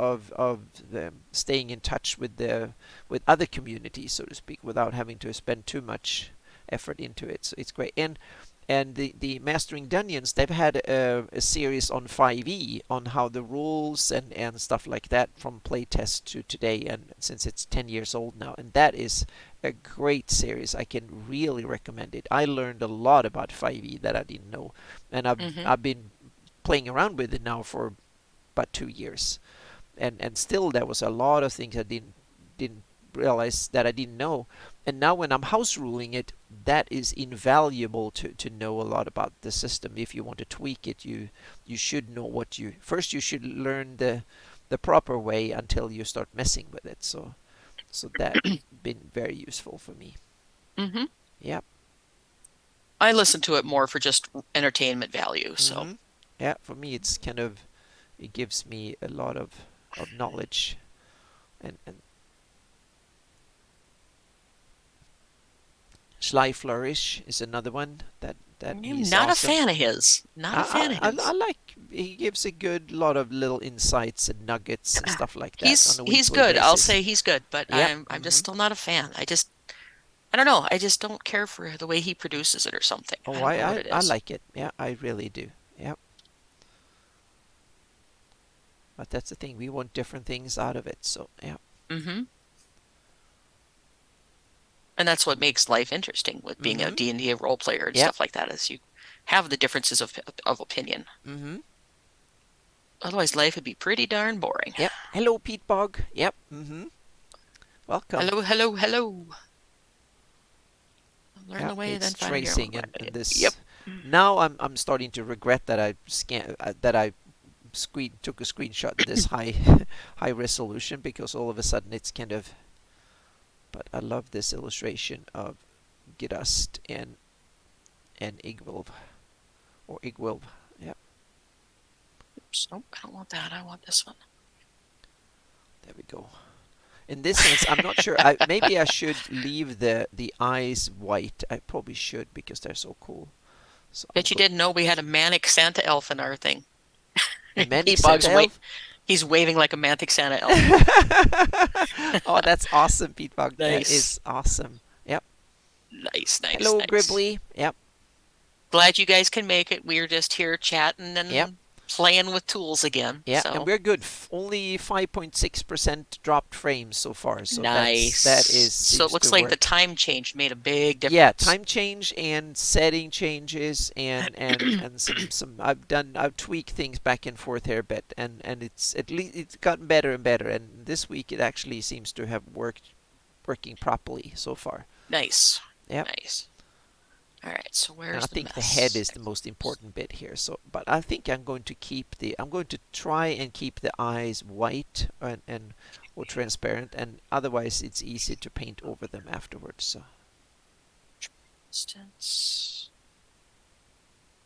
staying in touch with the with other communities, so to speak, without having to spend too much effort into it. So it's great. And the Mastering Dungeons, they've had a series on 5e on how the rules and stuff like that from playtest to today, and since it's 10 years old now, and that is a great series. I can really recommend it. I learned a lot about 5e that I didn't know, and Mm-hmm. I've been playing around with it now for about 2 years, and still there was a lot of things I didn't realize that I didn't know. And now when I'm house ruling it, that is invaluable to know a lot about the system. If you want to tweak it, you should know what you first you should learn the proper way until you start messing with it. So that been very useful for me. Mm-hmm. Yeah. I listen to it more for just entertainment value. So, Mhm. Yeah, for me it's kind of it gives me a lot of knowledge and Sly Flourish is another one that I'm he's not a awesome. fan of his. Not a fan of I his. like he gives a good lot of little insights and nuggets and stuff like that on a He's weekly good. I'll basis. say he's good, but Yep. I'm just still not a fan. I don't know. I just don't care for the way he produces it or something. I Oh, don't know what it I is. like it. Yeah, I really do. Yep. But that's the thing. We want different things out of it. So yeah. Hmm. And that's what makes life interesting with being a Mhm. D&D role player and Yep. stuff like that, is you have the differences of opinion. Mhm. Otherwise, life would be pretty darn boring. Yep. Hello, Pete Bog. Yep. Mhm. Welcome. Hello, hello, hello. Learn Yeah, the way, it's then find your own tracing way. and Yep. this. Now I'm starting to regret that I took a screenshot this high high resolution because all of a sudden it's kind of. But I love this illustration of Gidust and Igwilv or Igwilv. Yep, Oops. Nope, I don't want that. I want this one. there we go. In this sense, I'm not sure. Maybe I should leave the eyes white. I probably should because they're so cool. So I'm Bet you go didn't know we had a manic Santa elf in our thing. a manic Pete Santa Bog's elf. he's waving like a manic Santa elf. Oh, that's awesome, Pete Bog. That Nice. is awesome. Yep. Nice, nice, Hello, nice. Gribbly. Yep. Glad you guys can make it. We're just here chatting Yep. and playing with tools again. Yeah, and So we're good. Only 5.6% dropped frames so far, so that is nice. So it seems to looks like the work. time change made a big Yeah, difference. time change and setting changes and some I've tweaked things back and forth here a bit and it's at least it's gotten better and better and this week it actually seems to have working properly so far. Nice. Yep. Nice. All right, so And I where's the think the head mess? is the most important bit here. So, but I think I'm going to try and keep the eyes white and or transparent, and otherwise it's easy to paint over them afterwards. So Distance.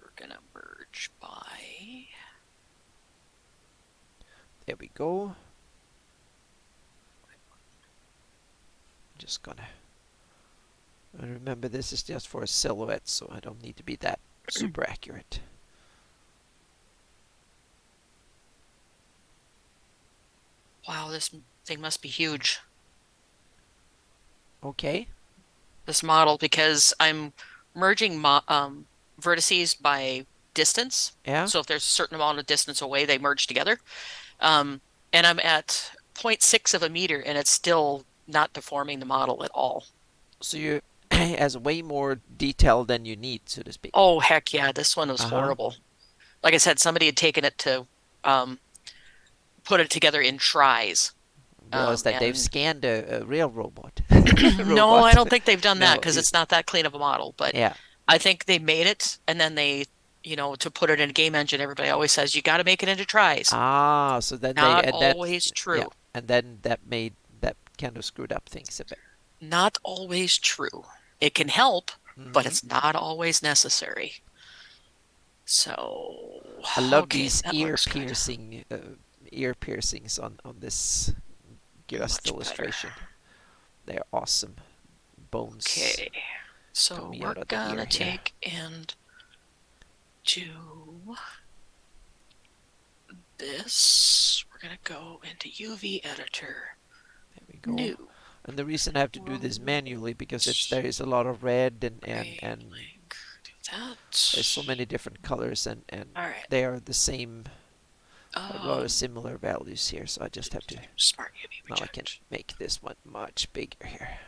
We're gonna merge by. there we go. Just gonna and remember this is just for a silhouette, so I don't need to be that super accurate. Wow, this thing must be huge. Okay. This model, because I'm merging mo vertices by distance. Yeah. So if there's a certain amount of distance away, they merge together. Um, and I'm at zero point 0.6 of a meter, and it's still not deforming the model at all. So you has way more detail than you need, so to speak. Oh, heck yeah, this one was Uh huh. horrible. Like I said, somebody had taken it to um, put it together in tries. Realize that they've And scanned a real robot. no, I Robot. don't think they've done that No. because it's not that clean of a model. But Yeah. I think they made it, and then to put it in a game engine, everybody always says you got to make it into tries. Ah, so then they Not and that always yeah, true. and then that kind of screwed up things a bit. Not always true. It can help, but Hmm. it's not always necessary. So, I love okay, these that looks good. ear piercings on this Girast Much better. illustration. They're awesome. Bones Okay, so coming we're out of the ear gonna here. take and do this. We're gonna go into UV editor. There we go. New. And the reason I have to do this manually because there is a lot of red Gray and blank. Do that. there's so many different colors and All right. they are the same, a lot of Um, similar values here. So I just have to, Smart UV now I can project. make this one much bigger here.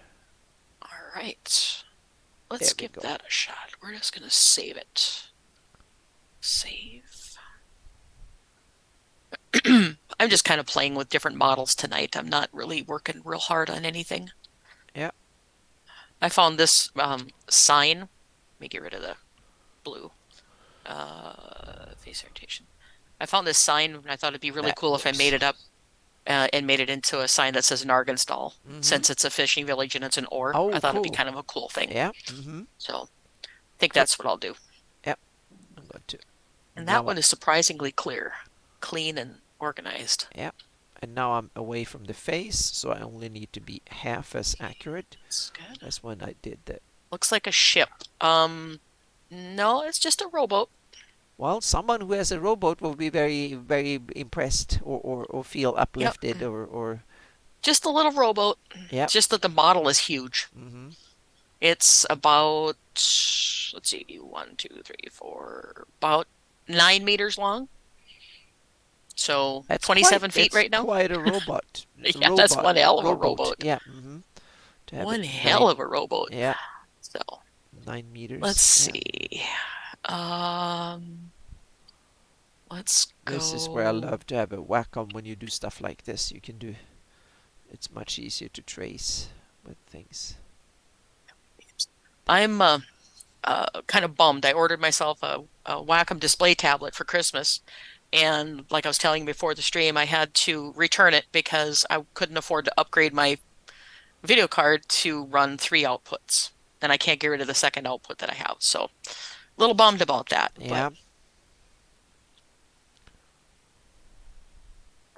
All right. There Let's we give go. that a shot. We're just gonna save it. Save. I'm just kind of playing with different models tonight. I'm not really working real hard on anything. Yeah. I found this sign. Let me get rid of the blue. Face orientation. I found this sign and I thought it'd be really That cool if I made works. it up and made it into a sign that says Nargenstall. Mm-hmm. Since it's a fishing village and it's an ore, I Oh, thought it'd be cool. kind of a cool thing. Yeah. Mm-hmm. So I think So, that's what I'll do. yeah, I'm going to And that now. one is surprisingly clear, clean and organized. Yeah, and now I'm away from the face, so I only need to be half as accurate That's good. as when I did that. Looks like a ship. No, it's just a rowboat. Well, someone who has a rowboat will be very, very impressed or feel Yep, uplifted or just a little rowboat. yeah. It's just that the model is huge. Mm-hmm. It's about, let's see, 1, 2, 3, 4, about 9 meters long. So That's 27 feet that's right now. quite a robot. Yeah, that's one hell of a Rowboat. rowboat. Yeah. Mm-hmm. To have it One hell nine. of a rowboat. Yeah, So 9 meters. let's Yeah. see. Um, let's This is where I go. love to have a Wacom when you do stuff like this. You can do. It's much easier to trace with things. I'm kind of bummed. I ordered myself a Wacom display tablet for Christmas. And like I was telling you before the stream, I had to return it because I couldn't afford to upgrade my video card to run 3 outputs. And I can't get rid of the second output that I have. So a little bummed about that, but Yeah.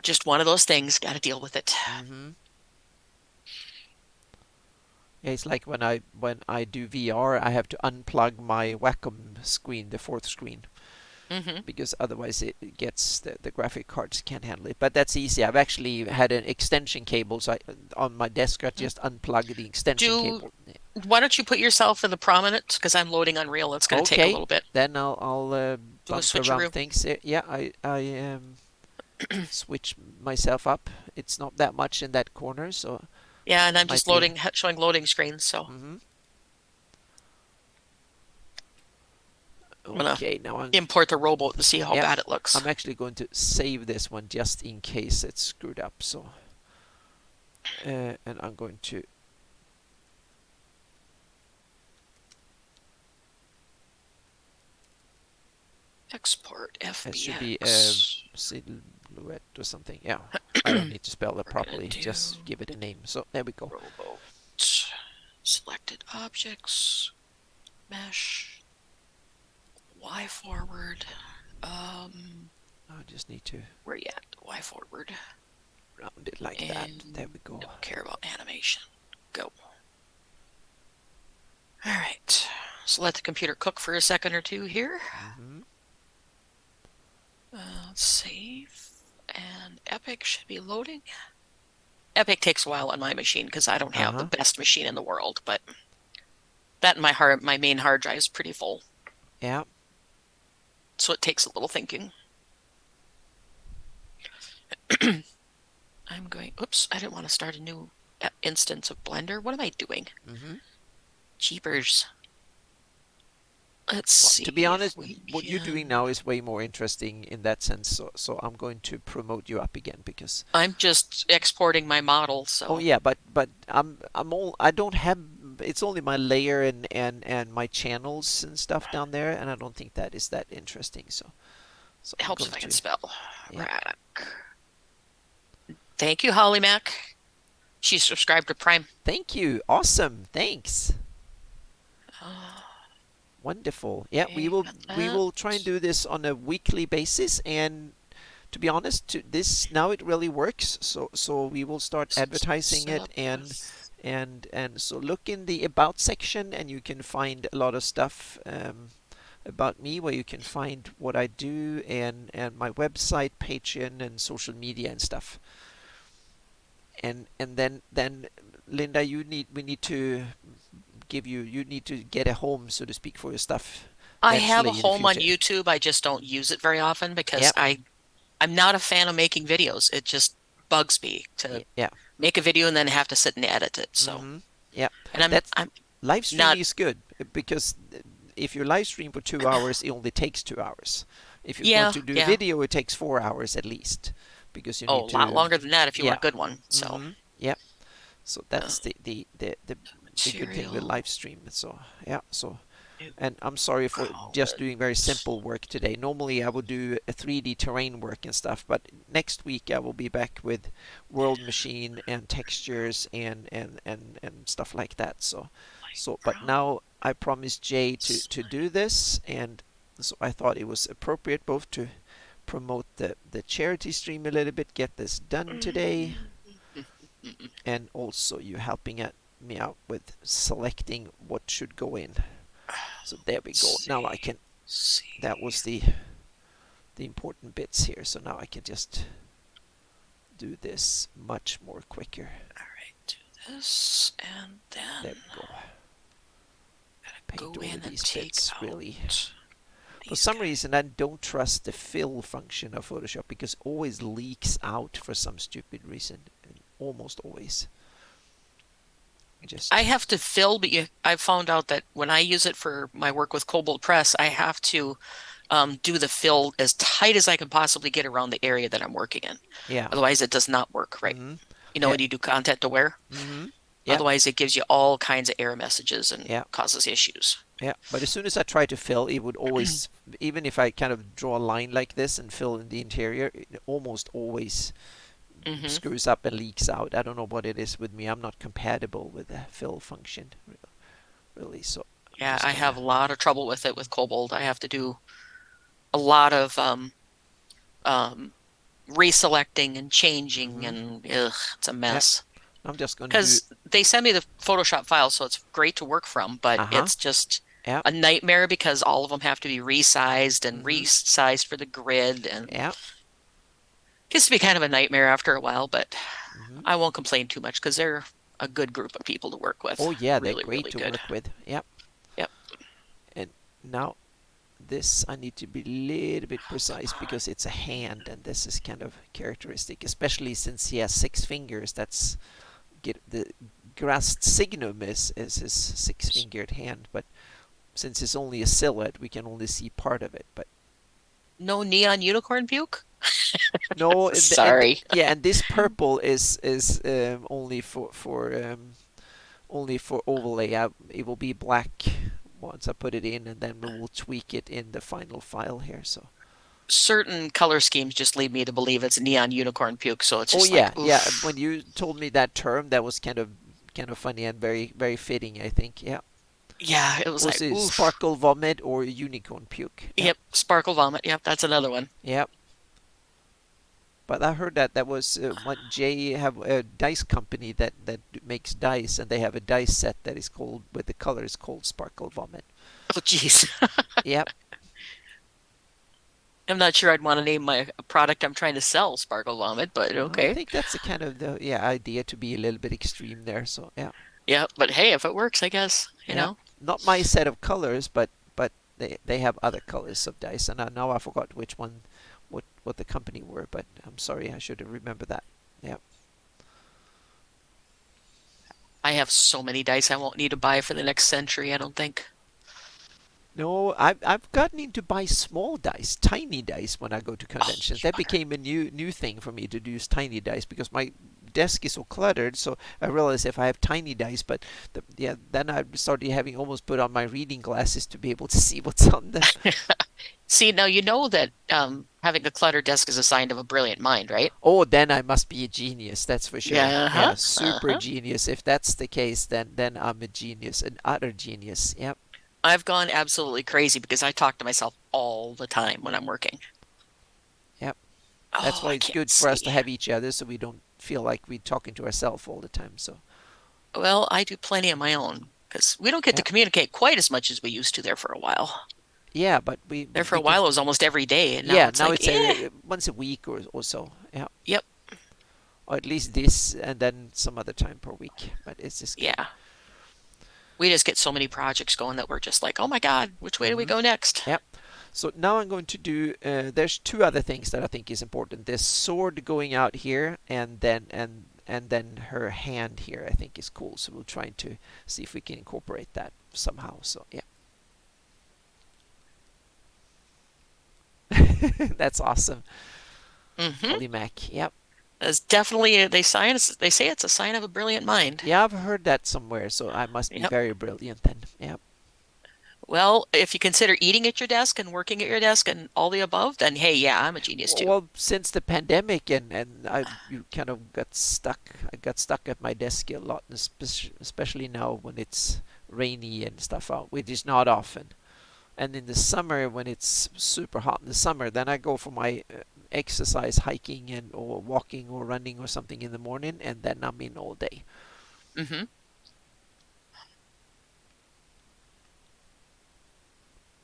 just one of those things. Got to deal with it. Mm-hmm. Yeah, it's like when I do VR, I have to unplug my Wacom screen, the fourth screen, Hmm. because otherwise it gets the graphic cards can't handle it. But that's easy. I've actually had an extension cable, so on my desk I just unplug the extension Do cable. Why don't you put yourself in the prominent? Because I'm loading Unreal. It's going to take a Okay, little bit. then I'll Do a bump around switcheroo. things. Yeah, I switch myself up. It's not that much in that corner, so Yeah, and I'm might just be. showing loading screens. So Mm-hmm. I'm gonna Okay, now I'm. import the rowboat and see how Yep, bad it looks. I'm actually going to save this one just in case it's screwed up. So, and I'm going to. Export It should be a FBX. silhouette or something. Yeah, I don't need to spell that We're gonna properly. do Just give it a name. So there we go. rowboat. Selected objects, mesh, Y forward. I just need to Where you at? Y forward. round it like that. There And we go. don't care about animation. Go. All right. So let the computer cook for a second or two here. Mm-hmm. Let's save. And Epic should be loading. Epic takes a while on my machine because I don't have the Uh-huh. best machine in the world, but that and my main hard drive is pretty full, Yeah. so it takes a little thinking. I'm going, oops, I didn't want to start a new instance of Blender. What am I doing? Mm-hmm. Jeepers. Let's Well, see to be if honest, we what you're doing can. now is way more interesting in that sense. So I'm going to promote you up again because. I'm just exporting my model, Oh so yeah, but I don't have. It's only my layer and my channels and stuff down there, and I don't think that is that interesting. So it I'm helps going if I can to. spell. Yeah. Radic. Thank you, Holly Mac. She's subscribed to Prime. Thank you. Awesome. Thanks. Uh, Wonderful. Yeah, we okay, will got we that. will try and do this on a weekly basis, and to be honest, to this now it really works. So we will start advertising Set it up and with and so look in the about section and you can find a lot of stuff. about me, where you can find what I do, and my website, Patreon, and social media and stuff. And then Linda, we need to you need to get a home, so to speak, for your stuff I have a eventually in the home on future. YouTube. I just don't use it very often because Yep. I'm not a fan of making videos. It just bugs me to Yeah. make a video and then have to sit and edit it. So, Mm-hmm. Yeah. and That's I'm live streaming not, is good because if you live stream for 2 hours, it only takes 2 hours. If you're going yeah, to do yeah. video, it takes 4 hours at least because you Oh, need a lot to. longer than that if you want Yeah. a good one. So, Mm-hmm. Yeah. So uh, that's the good thing with material, live stream. So yeah. So new and I'm sorry for just doing very comments. simple work today. Normally I would do a 3D terrain work and stuff, but next week I will be back with world machine and textures and stuff like that. But Brown. now I promised Jay to do this, and so I thought it was appropriate both to promote the charity stream a little bit, get this done today, and also you helping me out with selecting what should go in. So there we Let's go. Now I see. can. That See. was the important bits here. So now I can just do this much more quicker. All right, do this and There then we go. go Paint over in and these take bits really. out For these some guys. reason, I don't trust the fill function of Photoshop because it always leaks out for some stupid reason. Almost always. I Just have to fill, but I found out that when I use it for my work with Cobalt Press, I have to do the fill as tight as I can possibly get around the area that I'm working in. yeah. Otherwise, it does not work right. Mm-hmm. You know, Yeah. when you do content aware, Mm-hmm. Yeah. otherwise it gives you all kinds of error messages and Yeah. causes issues. Yeah, but as soon as I try to fill, it would always, even if I kind of draw a line like this and fill in the interior, it almost always Hmm. screws up and leaks out. I don't know what it is with me. I'm not compatible with the fill function, really. So I'm Yeah, just I have gonna. a lot of trouble with it with Cobalt. I have to do a lot of um, reselecting and changing, Mm-hmm. and ugh, it's a Yep. mess. I'm just gonna do. Because they send me the Photoshop file, so it's great to work from, but Uh huh. it's just Yep. a nightmare because all of them have to be resized and Mm-hmm. resized for the grid, and Yep. gets to be kind of a nightmare after a while, but Mm-hmm. I won't complain too much because they're a good group of people to work with. Oh yeah, they're Really, great really to good. work with. Yep. Yep. And now this I need to be a little bit Oh, come precise on. because it's a hand, and this is kind of characteristic, especially since he has 6 fingers. That's get the Grast Signum is his 6 fingered hand, but since it's only a silhouette, we can only see part of it. But No neon unicorn puke? no, and Sorry. yeah, and this purple is only for overlay. It will be black once I put it in, and then we will tweak it in the final file here. So. Certain color schemes just lead me to believe it's neon unicorn puke, so it's Oh just like, yeah, yeah. When oof. you told me that term, that was kind of funny and very fitting. I think. Yeah. Yeah, it was Was like, it oof. sparkle vomit or unicorn puke? Yeah. Yep, sparkle vomit. Yep, that's another one. Yeah. But I heard that was what Jay have a dice company that makes dice, and they have a dice set that is called with the colors called Sparkle Vomit. Oh, geez. Yep. I'm not sure I'd want to name my product I'm trying to sell Sparkle Vomit, but I okay. think that's the kind of the idea to be a little bit extreme there. So yeah, Yeah, but hey, if it works, I guess, you yeah. know. Not my set of colors, but they have other colors of dice, and now I forgot which one, what the company were. But I'm sorry, I should have remembered that. Yeah. I have so many dice I won't need to buy for the next century, I don't think. No, I've gotten into buy small dice, tiny dice when I go to Oh, conventions. you That bugger. became a new thing for me to use tiny dice because my desk is so cluttered. So I realized if I have tiny dice, but yeah, then I started having almost put on my reading glasses to be able to see what's on them. See, now you know that having a cluttered desk is a sign of a brilliant mind, right? Oh, then I must be a genius. That's for sure. Yeah, Yeah, uh-huh, super uh-huh. genius. If that's the case, then I'm a genius, an utter genius. Yep, I've gone absolutely crazy because I talk to myself all the time when I'm working. yep. That's Oh, why I it's can't good for us to see. have each other, so we don't feel like we're talking to ourselves all the time. So, Well, I do plenty of my own because we don't get to yep. communicate quite as much as we used to there for a while. Yeah, but There for we a can. while, it was almost every day, and now Yeah, it's now like, it's eh, once a week or so. Yeah, yep, or at least this, and then some other time per week. But it's just good. yeah. We just get so many projects going that we're just like, oh my God, which way do we Hmm. go next? Yeah. So now I'm going to do. There's two other things that I think is important. This sword going out here, and then her hand here. I think is cool. So we'll try to see if we can incorporate that somehow. So yeah, that's awesome. Mm-hmm. Polymac. Yep. It's definitely they say it's a sign of a brilliant mind. Yeah, I've heard that somewhere. So I must be Yep. very brilliant then. Yep. Well, if you consider eating at your desk and working at your desk and all the above, then hey, yeah, I'm a genius too. Well, since the pandemic and I you kind of got stuck. I got stuck at my desk a lot, especially now when it's rainy and stuff out, which is not often. And in the summer, when it's super hot in the summer, then I go for my exercise, hiking and or walking or running or something in the morning, and then I'm in all day. Mm-hmm.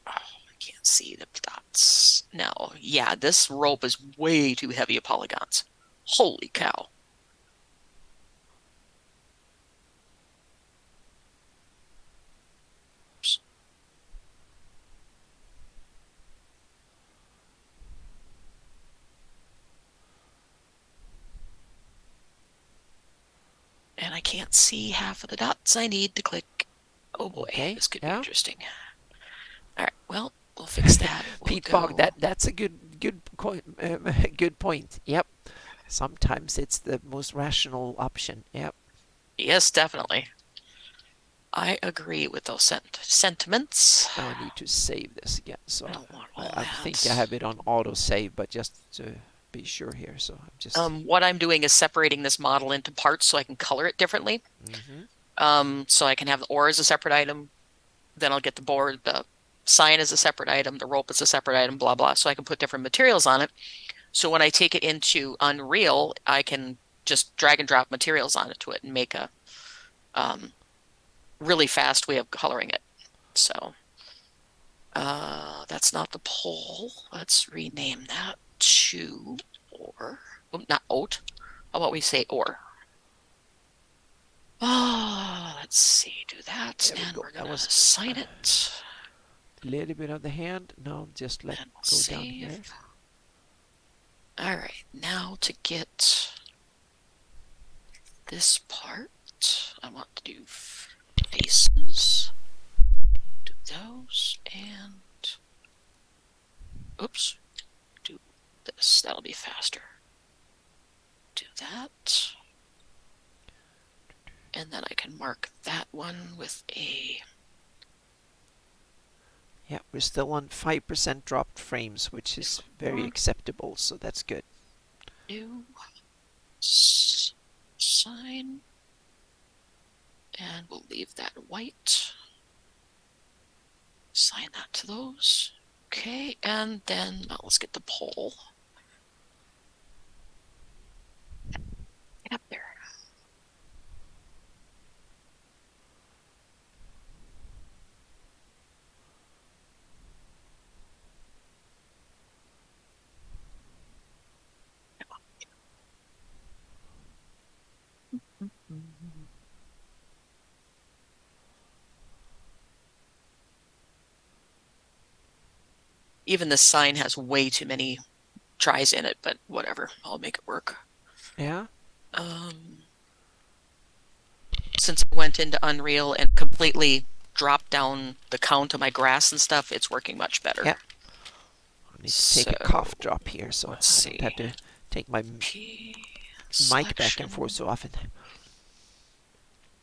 Oh, I can't see the dots. No, yeah, this rope is way too heavy of polygons. Holy cow. And I can't see half of the dots I need to click. Oh boy, Okay, this could be yeah. interesting. All right, well, we'll fix that. We'll Pete Bog, go. that's a good point. Yep. Sometimes it's the most rational option. Yep. Yes, definitely. I agree with those sentiments. Now I need to save this again. I So don't want all I think I that. have it on auto save, but just to be sure here. So I'm just. What I'm doing is separating this model into parts so I can color it differently. Hmm. So I can have the ore as a separate item. Then I'll get the board, the sign as a separate item, the rope as a separate item, blah, blah. So I can put different materials on it. So when I take it into Unreal, I can just drag and drop materials onto it and make a um, really fast way of coloring it. So that's not the pole. Let's rename that to or. Oh, not oat. How about we say or? Oh, let's see, do that, There we and go. we're That gonna was assign it, a little bit of the hand. Now just let and we'll go down save. here. All right, now to get this part, I want to do faces, do those, and oops, do this. That'll be faster. Do that, and then I can mark that one with a Yeah, we're still on 5% dropped frames, which is very acceptable. So that's good. new sign, and we'll leave that white. Assign that to those. Okay, and then let's get the poll. Up there. Even this sign has way too many tries in it, but whatever. I'll make it work. Yeah. Um, since I went into Unreal and completely dropped down the count of my grass and stuff, it's working much better. Yeah. I need to take So a cough drop here, so let's I don't see. have to take my P mic back and forth selection. so often.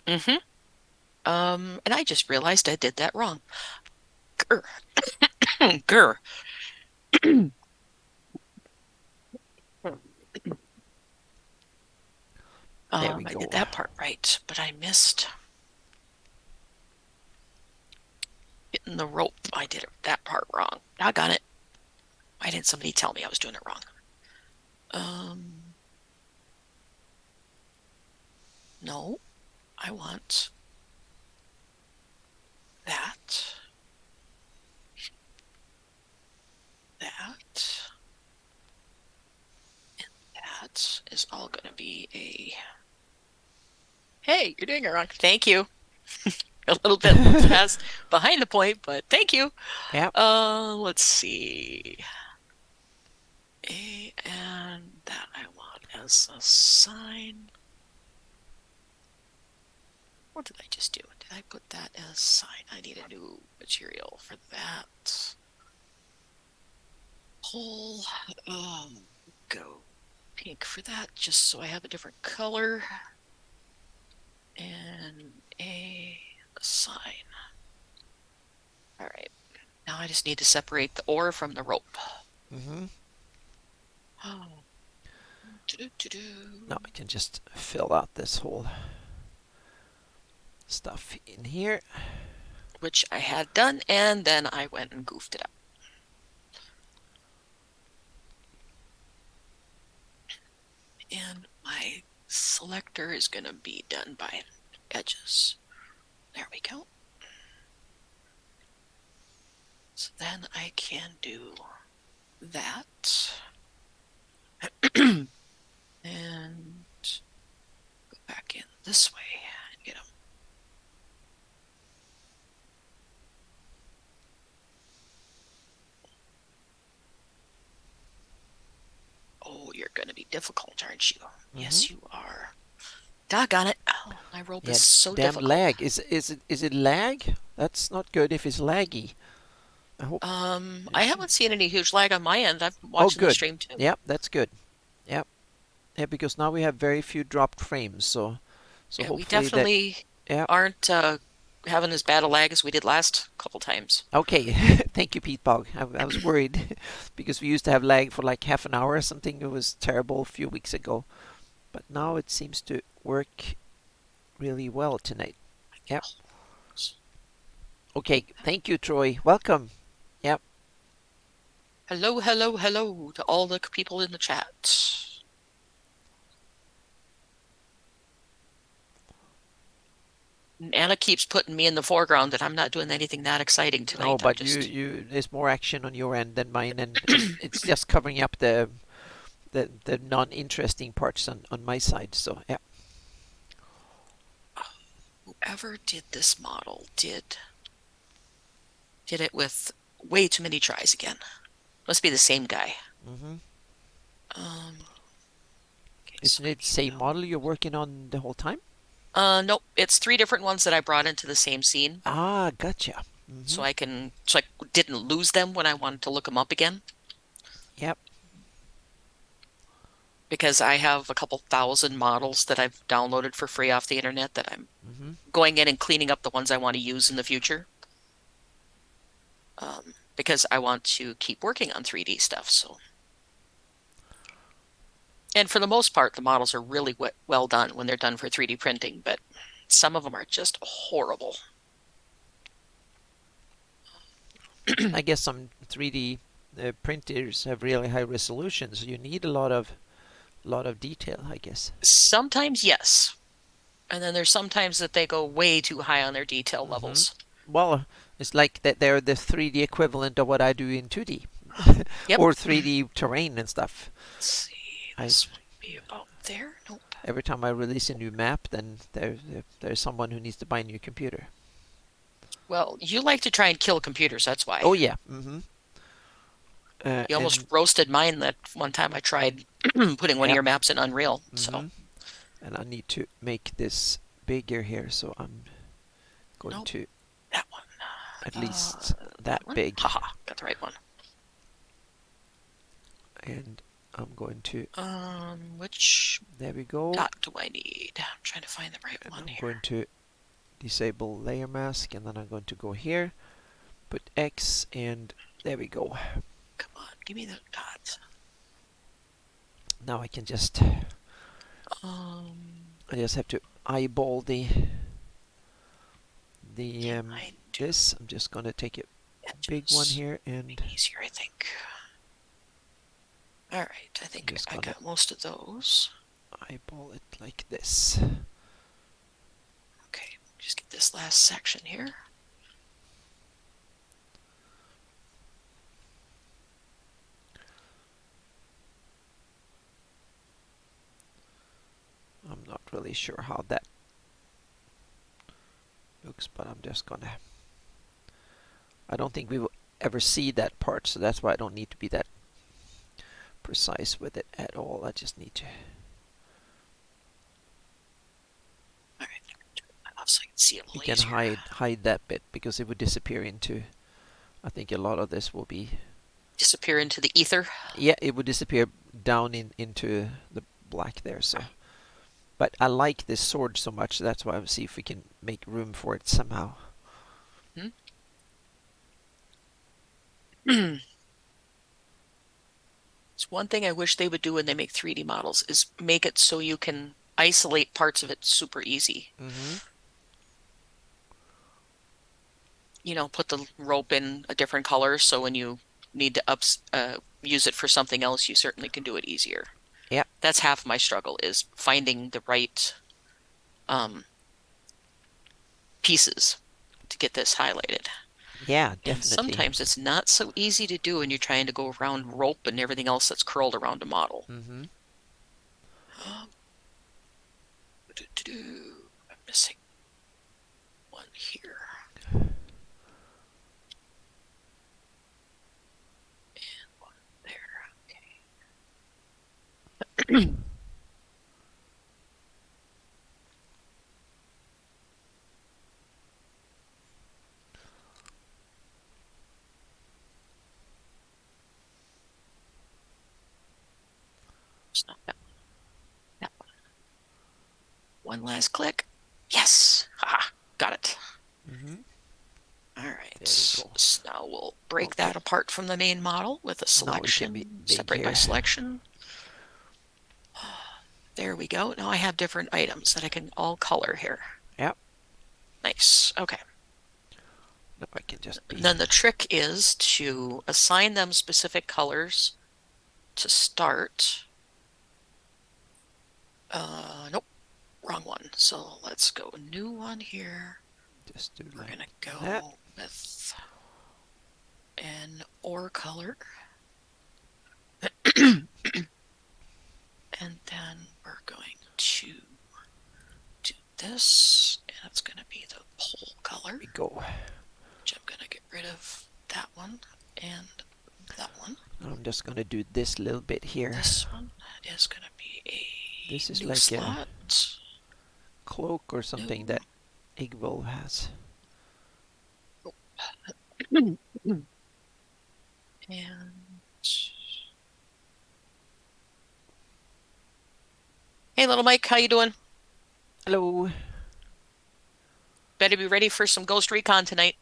Mm-hmm. And I just realized I did that wrong. Grr. Grr. There we I did go. that part right, but I missed getting the rope. I did that part wrong. Doggone it. Why didn't somebody tell me I was doing it wrong? No, I want that. is all going to be a, hey, you're doing it wrong. Thank you. A little bit fast behind the point, but thank you. Yep. Let's see. And that I want as a sign. What did I just do? Did I put that as sign? I need a new material for that. Whole, go pink for that, just so I have a different color. And a sign. All right. Now I just need to separate the ore from the rope. Mm-hmm. Oh. Now I can just fill out this whole stuff in here. Which I had done, and then I went and goofed it up. And my selector is going to be done by edges. There we go. So then I can do that. And go back in this way and get them. Oh, you're going to be difficult, aren't you? Mm-hmm. Yes, you are. Doggone it. Oh, my rope is Yeah, so damn difficult. lag. Is it lag? That's not good if it's laggy. I hope I it should. haven't seen any huge lag on my end. I'm Oh, watching the good. stream too. Yep, that's good. Yep. Yeah, because now we have very few dropped frames, so Yeah, we hopefully that. definitely Yeah. aren't having as bad a lag as we did last couple times. Okay. Thank you, Pete Bog. I was worried because we used to have lag for like half an hour or something. It was terrible a few weeks ago, but now it seems to work really well tonight. Yep. Okay. Thank you, Troy. Welcome. Yep. Hello, hello, hello to all the people in the chat. And Anna keeps putting me in the foreground, and I'm not doing anything that exciting Oh, tonight. I'm but you just, you there's more action on your end than mine, and it's just covering up the non-interesting parts on my side. So yeah. whoever did this model did it with way too many tries again. Must be the same guy. Hmm. Okay, so Isn't I it the need same to. model you're working on the whole time? Nope, it's three different ones that I brought into the same scene, Ah, gotcha. Hmm. so I didn't lose them when I wanted to look them up again. Yep. Because I have a couple thousand models that I've downloaded for free off the internet that I'm Hmm. going in and cleaning up the ones I want to use in the future. Because I want to keep working on 3D stuff. So, and for the most part, the models are really well done when they're done for 3D printing, but some of them are just horrible. I guess some 3D printers have really high resolution, so you need a lot of detail, I guess. Sometimes, yes. And then there's sometimes that they go way too high on their detail Hmm. levels. Well, it's like that they're the 3D equivalent of what I do in 2D Yep. or 3D terrain and stuff. Let's see. I This would be about there. Nope. Every time I release a new map, then there's someone who needs to buy a new computer. Well, you like to try and kill computers, that's why. Oh yeah. Hmm. You almost And roasted mine that one time I tried putting one of yeah. your maps in Unreal. So, Hmm. And I need to make this bigger here, so I'm going nope, to that one. at Uh, least that that one. big, Haha, got the right one. and I'm going to. Which There we go. dot do I need? I'm trying to find the right And one I'm here. going to disable layer mask, and then I'm going to go here, put X, and there we go. Come on, give me the dot. Now I can just. Um, I just have to eyeball the can I do this. I'm just going to take a big one edges? here, Be and easier, I think. All right, I I'm think just I gonna got most of those. eyeball it like this. Okay, just get this last section here. really sure how that looks, but I'm just gonna. I don't think we will ever see that part, so that's why I don't need to be that precise with it at all. I just need to. All right, turn that off so I can see it a We little can easier. hide that bit because it would disappear into. I think a lot of this will be. Disappear into the ether. Yeah, it would disappear down into the black there. So, but I like this sword so much. That's why I'll see if we can make room for it somehow. Hmm. It's one thing I wish they would do when they make 3D models is make it so you can isolate parts of it super easy. Mm-hmm. You know, put the rope in a different color so when you need to use it for something else, you certainly can do it easier. Yeah. That's half my struggle is finding the right um, pieces to get this highlighted. Yeah, And definitely. sometimes it's not so easy to do when you're trying to go around rope and everything else that's curled around a model. Mm-hmm. I'm missing one here. And one there. Okay. It's not that one. That one. One last click. Yes. Ha! Got it. Mm-hmm. All There we right. go. So now we'll break Okay. that apart from the main model with a Now we can be selection, big separate by here. selection. There we go. Now I have different items that I can all color here. Yep. Nice. Okay. Now I can just And be. then the trick is to assign them specific colors to start. Nope, wrong one. So let's go a new one here. Just do We're like gonna that. go with an ore color. And then we're going to do this, and it's going to be the pole color, We go. which I'm going to get rid of that one and that one. I'm just gonna do this little bit here. This one is going to be This a is new like a slot. cloak or something New. that Igbo has. And hey, little Mike, how you doing? Hello. Better be ready for some Ghost Recon tonight.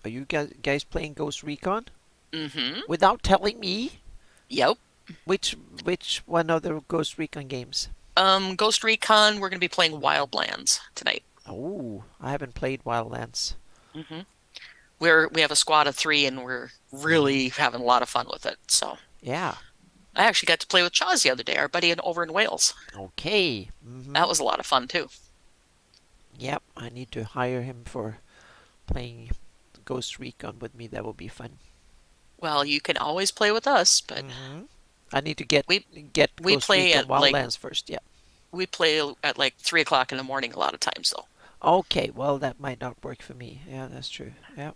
Are you guys playing Ghost Recon? Mm-hmm. Without telling me? Yep. Which one of the Ghost Recon games? Ghost Recon, we're going to be playing Wildlands tonight. Oh, I haven't played Wildlands. Mm-hmm. We have a squad of 3 and we're really having a lot of fun with it. So Yeah. I actually got to play with Chaz the other day, our buddy over in Wales. Okay. Mm-hmm. That was a lot of fun too. Yep. I need to hire him for playing Ghost Recon with me. That will be fun. Well, you can always play with us, but Mm-hmm. I need to get we get we Ghost play Recon at like Wildlands first. Yeah. we play at like 3 o'clock in the morning a lot of times though. Okay. Well, that might not work for me. Yeah, that's true. Yeah.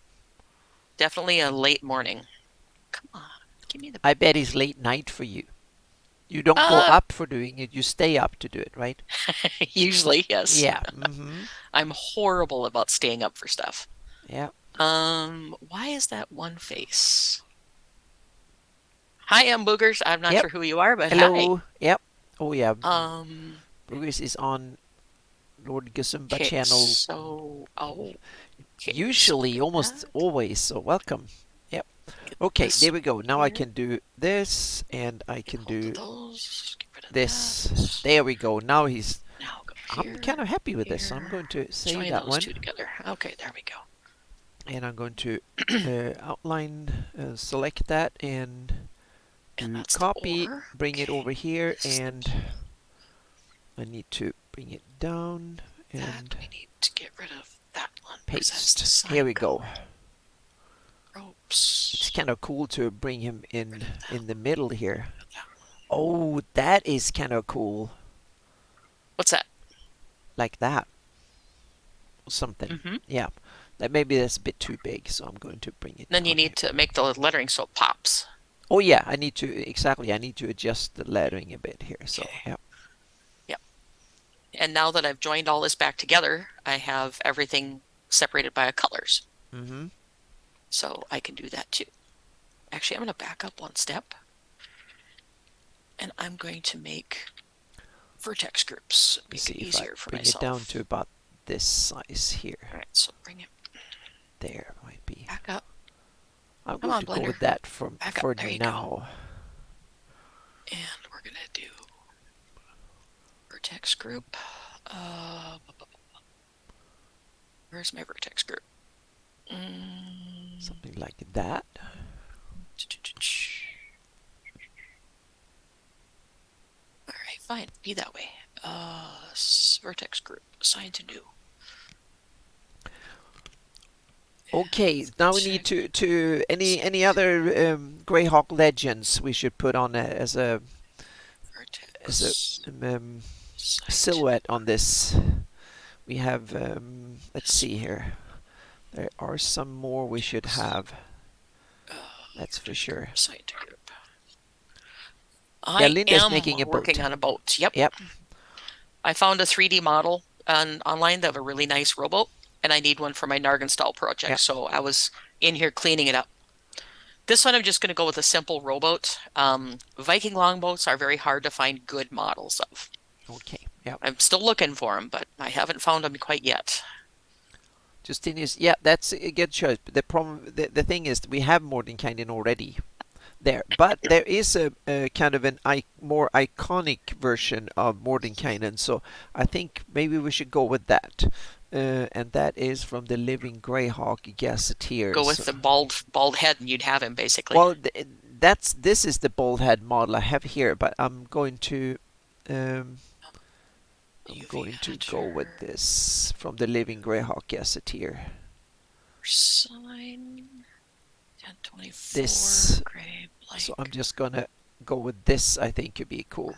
Definitely a late morning. Come on, give me the I bet it's late night for you. You don't go uh up for doing it. You stay up to do it, right? usually, yes. Yeah. Mm-hmm. I'm horrible about staying up for stuff. Yeah. Why is that one face? Hi, I'm Boogers. I'm not Yep. sure who you are, but hi. Hello. Yep. Oh yeah. Um, Bruce is on Lord Gusumba okay, channel. so, oh, okay, so Usually, get almost that, always. So welcome. Yep. get Okay. this There we one go. Now I here, can do this, and I get can hold of do those, get rid of this. that. There we go. Now he's. Now go I'm kind here, of happy with this. So I'm here, going to save join that those one, two together. Okay, there we go. and I'm going to outline, select that, and And do that's the copy. ore. Bring it Okay, over here, this, and I need to bring it down that, and we need to get rid of that one because that's the paste. Here sign we go. color. It's Ropes, kind of cool to bring him rid in of that the middle here. one, that one. Oh, that is kind of cool. What's that? like that, or something. Hmm. Yeah, that maybe that's a bit too big, so I'm going to bring it Then you down here. need to make the lettering so it pops. Oh yeah, I need to exactly. I need to adjust the lettering a bit here. So Okay. yeah. Yep. And now that I've joined all this back together, I have everything separated by colors. Mm-hmm. So I can do that too. Actually, I'm going to back up one step and I'm going to make vertex groups, Let me make see it if I easier for bring it down to myself. about this size here. All right, so bring it There might be. back up. I'm Come going on, to go Blender. with that from Back up. for There you go. now. And we're going to do vertex group. Uh, where's my vertex group? Mm, Something like that. all right, fine. Be that way. Vertex group. Assign to new. Okay, now we need to any other Greyhawk legends we should put on as a Vertex. Assign to silhouette new. on this. We have let's see here. There are some more we should Vertex. have. That's for Vertex group. sure. Assign to group. Yeah, I Linda's am making a boat. working on a boat. Yep. Yep. I found a 3D model online of a really nice rowboat, and I need one for my Nargenstall project. Yep. So I was in here cleaning it up. This one, I'm just going to go with a simple rowboat. Viking longboats are very hard to find good models of. Okay. Yep. I'm still looking for them, but I haven't found them quite yet. Justinius, yeah, that's a good choice. But the thing is, we have Mordenkainen already there, but there is a kind of an more iconic version of Mordenkainen, so I think maybe we should go with that. And that is from the Living Greyhawk Gazetteer. Go with So, the bald head, and you'd have him basically. well, this is the bald head model I have here, but um, I'm UV going to go with editor, this from the Living Greyhawk Gazetteer. sign, 1024, This, gray, so I'm blank. just gonna go with this. I think could be cool.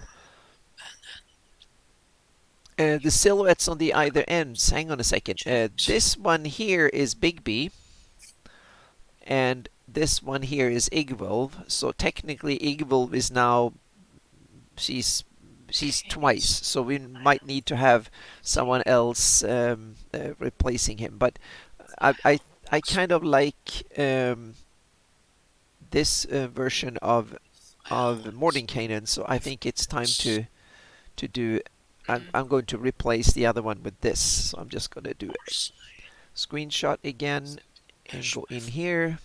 The silhouettes on the either ends. Hang on a second. Jet. This one here is Bigby, and this one here is Igvolv. So technically, Igvolv is now she's Okay. twice. So we might need to have someone else replacing him. But I I, I kind of like this version of Mordenkainen. So I think it's time to do. I'm going to replace the other one with this. So I'm just going to do a screenshot again and go in here.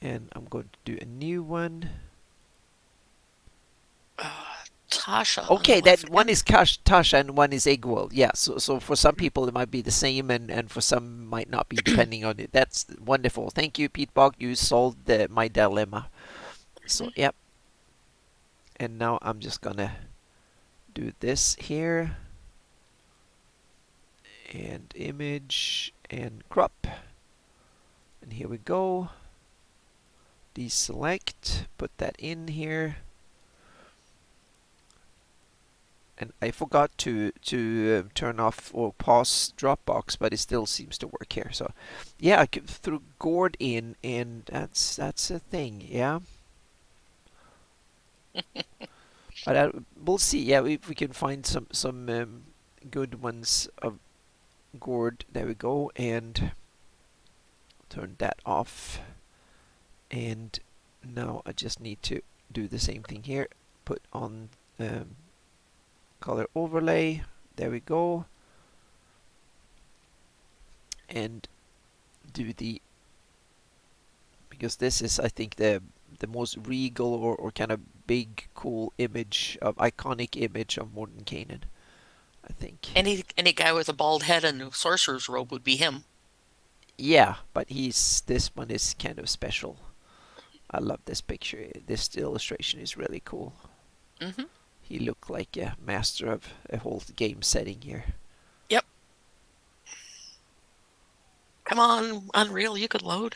And I'm going to do a new one. Tasha on the Okay, that left one end. is Tasha and one is Egwell. Yeah, so for some people it might be the same and for some might not be depending on it. That's wonderful. Thank you, Pete Bog. You solved my dilemma. So, yep. And now I'm just gonna do this here. And image and crop. And here we go. Deselect, put that in here. And I forgot to turn off or pause Dropbox, but it still seems to work here. So, yeah, I threw Gord in, and that's a thing. Yeah, but we'll see. Yeah, if we can find some good ones of Gord. There we go, and turn that off. And now I just need to do the same thing here. Put on color overlay. There we go. And do the, because this is I think the most regal or kind of big cool image of iconic image of Mordenkainen, I think. Any guy with a bald head and a sorcerer's robe would be him. Yeah, but he's this one is kind of special. I love this picture. This illustration is really cool. Hmm. He looked like a master of a whole game setting here. Yep. Come on, Unreal, you could load.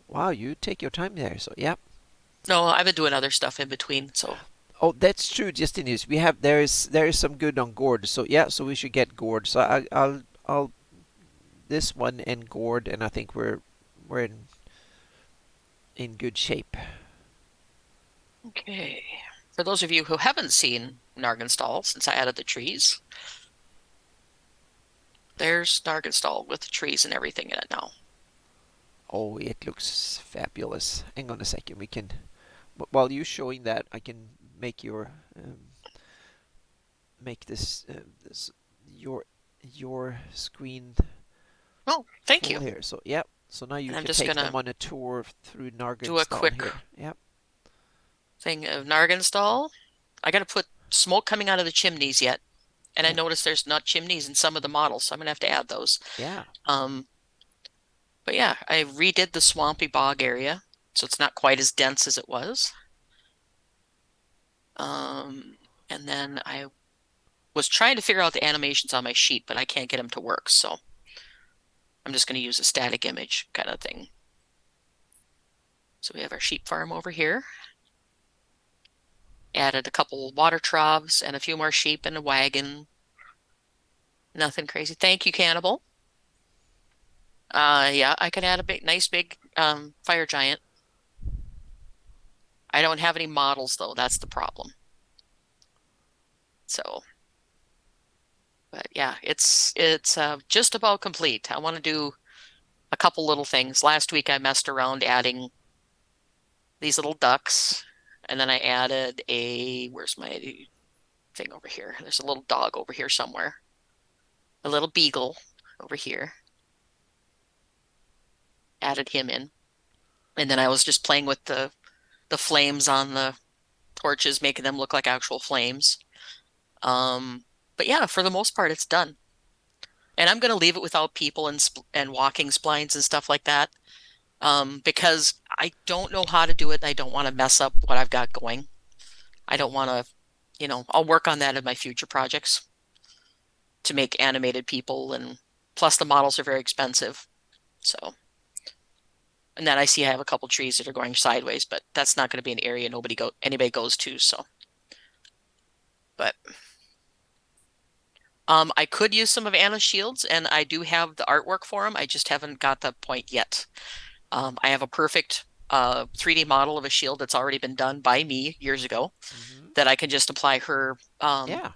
Wow, you take your time there. So yeah. No, I've been doing other stuff in between, so Oh, that's true, Justinius. There is some good on gourd. So yeah, so we should get gourd. So I'll this one and gourd, and I think we're in good shape. Okay. For those of you who haven't seen Nargenstall since I added the trees, there's Nargenstall with the trees and everything in it now. Oh, it looks fabulous. Hang on a second. While you're showing that, I can make your make this your screen Oh, thank full you. here. So yeah. So now you And I'm can just take them gonna on a tour through do a Nargenstal quick here. Yep. thing of Nargenstall. I gotta put smoke coming out of the chimneys yet. And I Yeah. noticed there's not chimneys in some of the models, so I'm gonna have to add those. Yeah. Um, but yeah, I redid the swampy bog area, so it's not quite as dense as it was. Um, and then I was trying to figure out the animations on my sheet, but I can't get them to work, so I'm just going to use a static image kind of thing. So we have our sheep farm over here. Added a couple water troughs and a few more sheep and a wagon. Nothing crazy. Thank you, Cannibal. Yeah, I could add a nice big fire giant. I don't have any models though. That's the problem. So, but yeah, it's just about complete. I want to do a couple little things. Last week I messed around adding these little ducks, and then I added where's my thing over here? There's a little dog over here somewhere. A little beagle over here. Added him in. And then I was just playing with the flames on the torches, making them look like actual flames. But yeah, for the most part, it's done. And I'm going to leave it without people and walking splines and stuff like that, because I don't know how to do it. I don't want to mess up what I've got going. I don't want to, I'll work on that in my future projects to make animated people, and plus the models are very expensive. So, and then I see I have a couple trees that are going sideways, but that's not going to be an area anybody goes to. So, but I could use some of Anna's shields, and I do have the artwork for them. I just haven't got the point yet. I have a perfect 3D model of a shield that's already been done by me years ago Hmm. that I can just apply Yeah.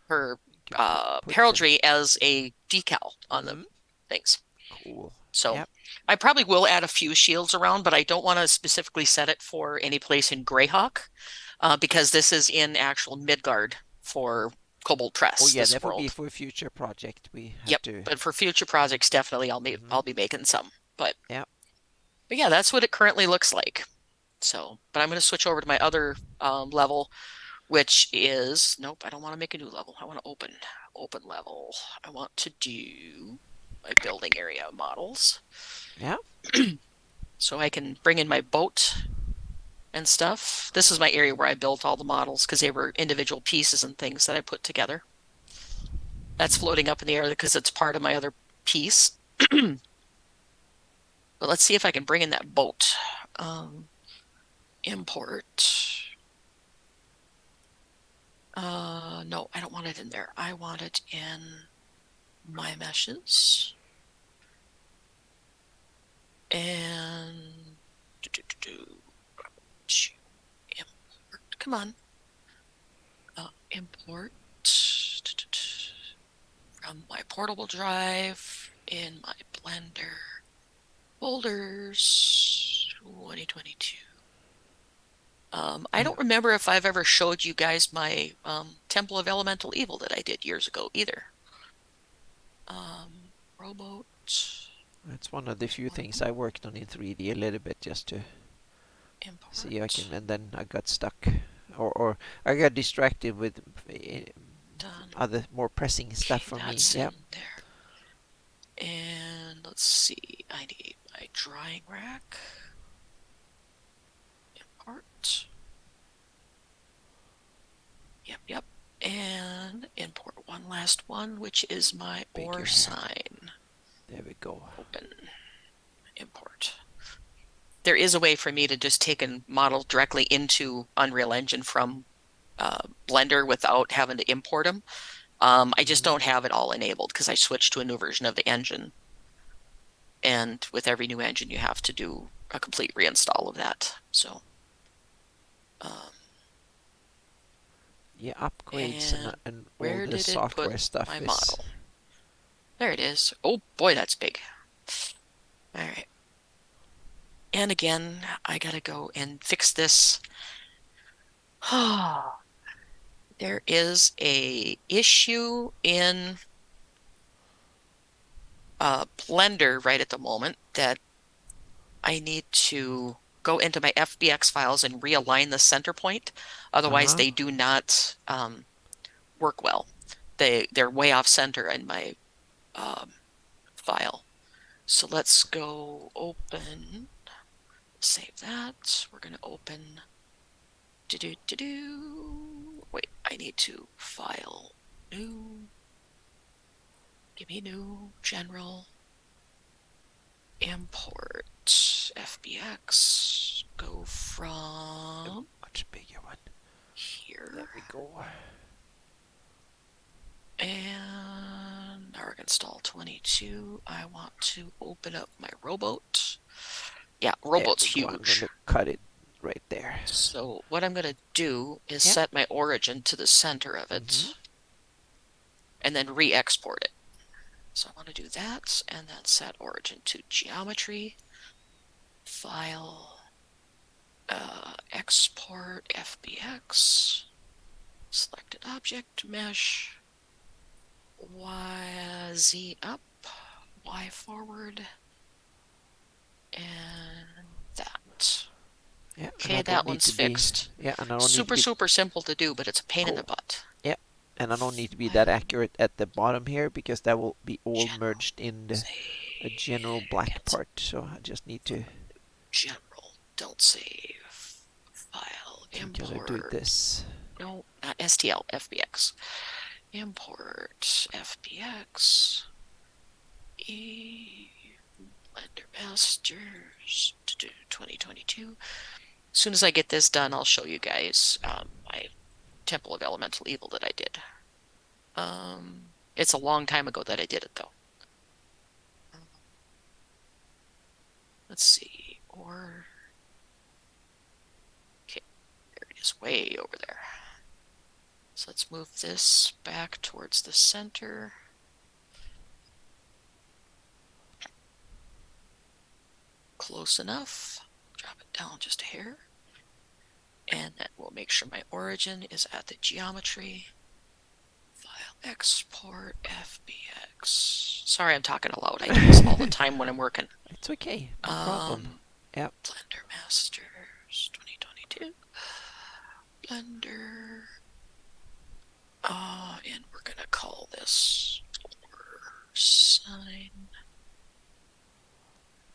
her You can put them. heraldry as a decal on the Hmm. things. Cool. So Yep. I probably will add a few shields around, but I don't want to specifically set it for any place in Greyhawk, because this is in actual Midgard for Kobold Oh Press, yeah, this that would be world. for a future project. We have Yep. to. But for future projects, definitely I'll Hmm. be making some. But Yeah. but yeah, that's what it currently looks like. So, but I'm going to switch over to my other level, which is nope, I don't want to make a new level. I want to open level. I want to do my building area models. Yeah. So I can bring in my boat and stuff. This is my area where I built all the models because they were individual pieces and things that I put together. That's floating up in the air because it's part of my other piece. But let's see if I can bring in that boat. Import. No, I don't want it in there. I want it in my meshes. And import. Come on. Import from my portable drive in my Blender folders 2022. I Yeah. don't remember if I've ever showed you guys my Temple of Elemental Evil that I did years ago either. Rowboat. That's one of the few One things I worked on in 3D a little bit just to see I import. can, and then I got stuck, or I got distracted with Done. other more pressing stuff Okay, for me. that's Yeah. in there. And let's see, I need my drying rack. Import. Yep. And import one last one, which is my ore Bigger. sign. There we go. Open. Import. There is a way for me to just take a model directly into Unreal Engine from Blender without having to import them. I just Mm-hmm. don't have it all enabled because I switched to a new version of the engine. And with every new engine, you have to do a complete reinstall of that. So, um, Yeah, upgrades and and all where the did it put software stuff my is. model? There it is. Oh boy, that's big. All right. And again, I gotta go and fix this. There is a issue in Blender right at the moment that I need to go into my FBX files and realign the center point. Otherwise, Uh-huh. they do not work well. They're way off center in my um, file. So let's go open, save that. We're going to open, wait, I need to file, new, give me new, general, import, FBX, go A from much bigger one. here. There we go. And our install 22. I want to open up my rowboat. Yeah, There we rowboat's go. I'm huge. gonna cut it right there. So what I'm going to do is Yeah. set my origin to the center of Mm-hmm. it and then re-export it. So I want to do that and then set origin to geometry, file, export FBX, selected object, mesh, Y, Z up, Y forward, and that. Yeah, and I Okay, don't that need one's to be. fixed. Yeah, and I don't need to Super, be. super simple to do, but it's a pain in the Oh, butt. yeah, and I don't need to be that File, accurate at the bottom here because that will be all general, merged in a general save, black cancel, part. So I just need to. general, don't save, file, So I'm gonna do import, this. no, not STL, FBX, import, FBX, Blender Masters, 2022. As soon as I get this done, I'll show you guys my Temple of Elemental Evil that I did. It's a long time ago that I did it though. Let's see, or okay, there it is, way over there. So let's move this back towards the center. Close enough. Drop it down just a hair. And then we'll make sure my origin is at the geometry. File export FBX. Sorry, I'm talking aloud. I do this all the time when I'm working. It's okay, no problem. Yep. Blender Masters 2022. Blender. And we're gonna call this sign.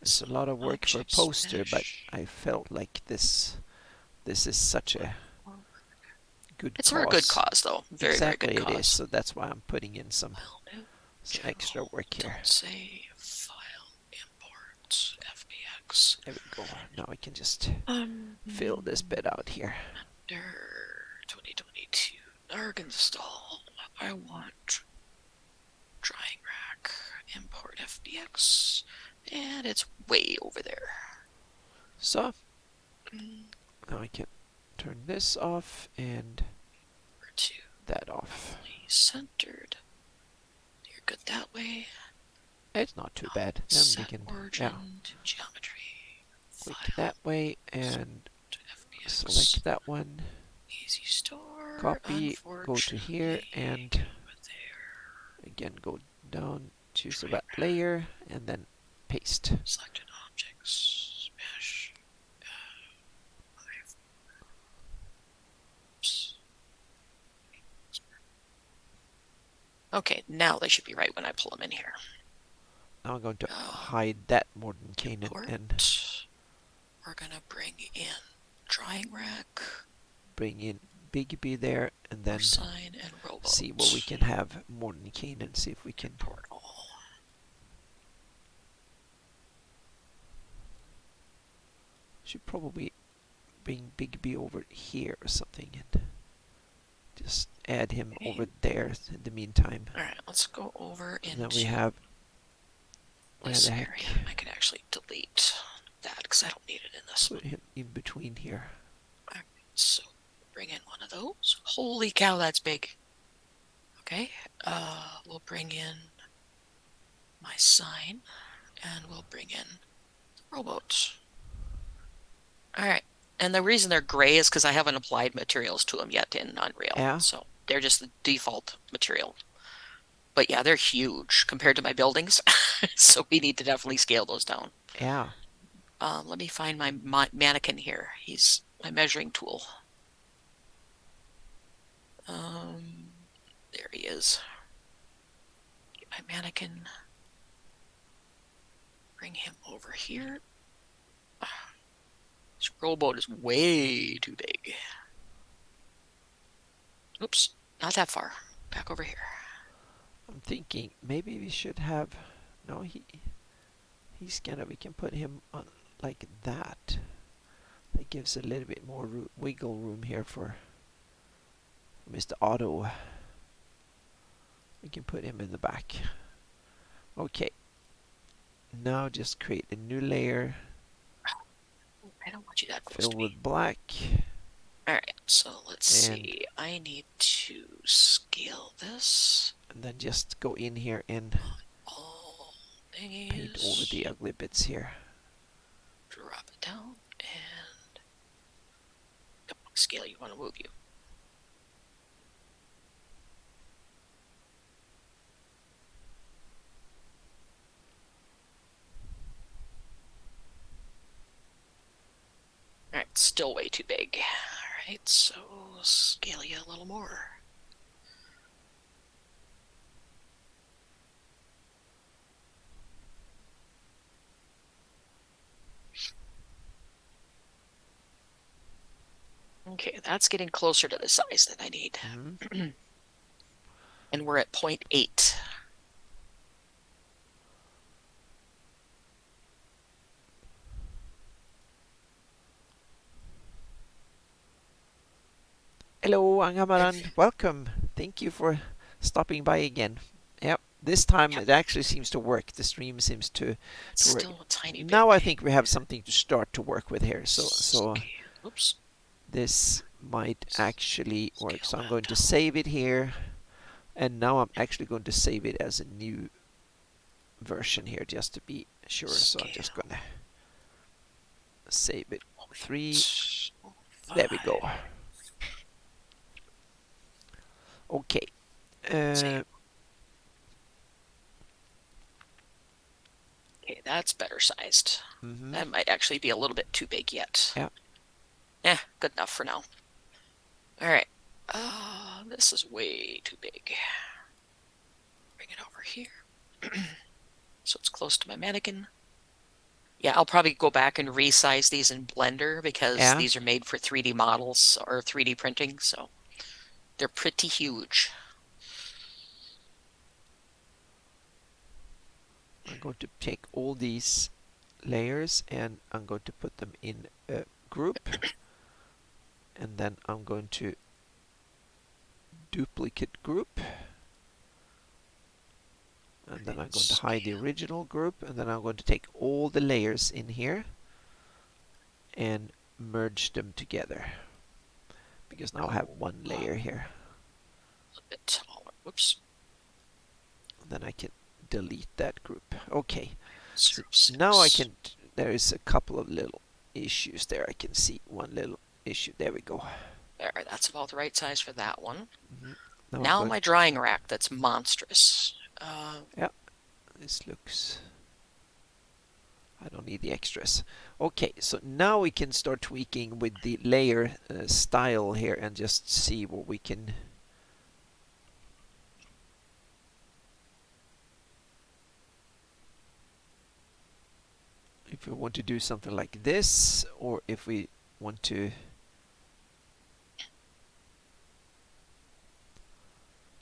It's a lot of work for a Objects poster, but mesh. I felt like this is such a good It's for a good cause. cause, though. Very, very good Exactly it is. cause. So that's why I'm putting in some File new, extra general, work here. don't save, file, import, FBX. There we go. Now I can just fill this Blender bit out here. 2022. Narg install. I want drying rack, import FBX, and it's way over there. So now I can turn this off and To that off. centered. You're good that way. It's not too bad. Then we Set can origin to geometry. click File that way and to FBX. select that one. Easy store. Copy, go to here Unfortunately, and get over there. again go down, choose the Drying wet rack. layer and then paste. Selected objects. Mesh. Okay, now they should be right when I pull them in here. Now I'm going to hide that Mordenkainen and we're gonna bring in drying rack, bring in Bigby there and then sign, and robot. see what we can have Mordenkainen, see if we can Portal. should probably bring Bigby over here or something and Just add him Okay. over there in the meantime. All right, let's go over And then we into have, where this the heck? area. I can actually delete that because I don't need it in this Put one. him in between here. All right, so bring in one of those. Holy cow, that's big. Okay, we'll bring in my sign and we'll bring in the rowboat. All right. And the reason they're gray is because I haven't applied materials to them yet in Unreal. Yeah, So they're just the default material. But yeah, they're huge compared to my buildings. So we need to definitely scale those down. yeah. Let me find my mannequin here. He's my measuring tool. Um, there he is. Get my mannequin. Bring him over here. This rowboat is way too big. Oops, not that far. Back over here. I'm thinking maybe we should have, no, he's gonna, we can put him on like that. That gives a little bit more wiggle room here for Mr. Otto. We can put him in the back. Okay. Now just create a new layer. I don't want you that close Fill to me. with black. All right, so let's And, see. I need to scale this. and then just go in here and All paint over thingies. the ugly bits here. Drop it down and don't scale. You want to move you. All right, still way too big. All right, so scale you a little more. Okay, that's getting closer to the size that I need. Mm-hmm. And we're at 0.8. Hello, Angamaran. Welcome. Thank you for stopping by again. Yep, this time Yep, it actually seems to work. The stream seems it's to work. still a tiny bit. Now I think we have something to start to work with here. So Oops. this might actually work. Scale So I'm that going to down. save it here. And now I'm actually going to save it as a new version here just to be sure. So I'm just Scale going to save it. 3. 0.5. There we go. Okay. Save. Okay, that's better sized. Mm-hmm. That might actually be a little bit too big yet. Yeah. Good enough for now. All right. This is way too big. Bring it over here. So it's close to my mannequin. Yeah, I'll probably go back and resize these in Blender because Yeah. these are made for 3D models or 3D printing, so they're pretty huge. I'm going to take all these layers and I'm going to put them in a group, and then I'm going to duplicate group, and then I'm going to hide the original group, and then I'm going to take all the layers in here and merge them together, because now I have one layer here. A little bit taller. Whoops. And then I can delete that group. Okay, so 0.06. now I can, there is a couple of little issues there. I can see one little issue. There we go. There, that's about the right size for that one. Mm-hmm. Now I'm Now going, my drying rack, that's monstrous. yeah, this looks, I don't need the extras. Okay, so now we can start tweaking with the layer style here and just see what we can. If we want to do something like this, or if we want to.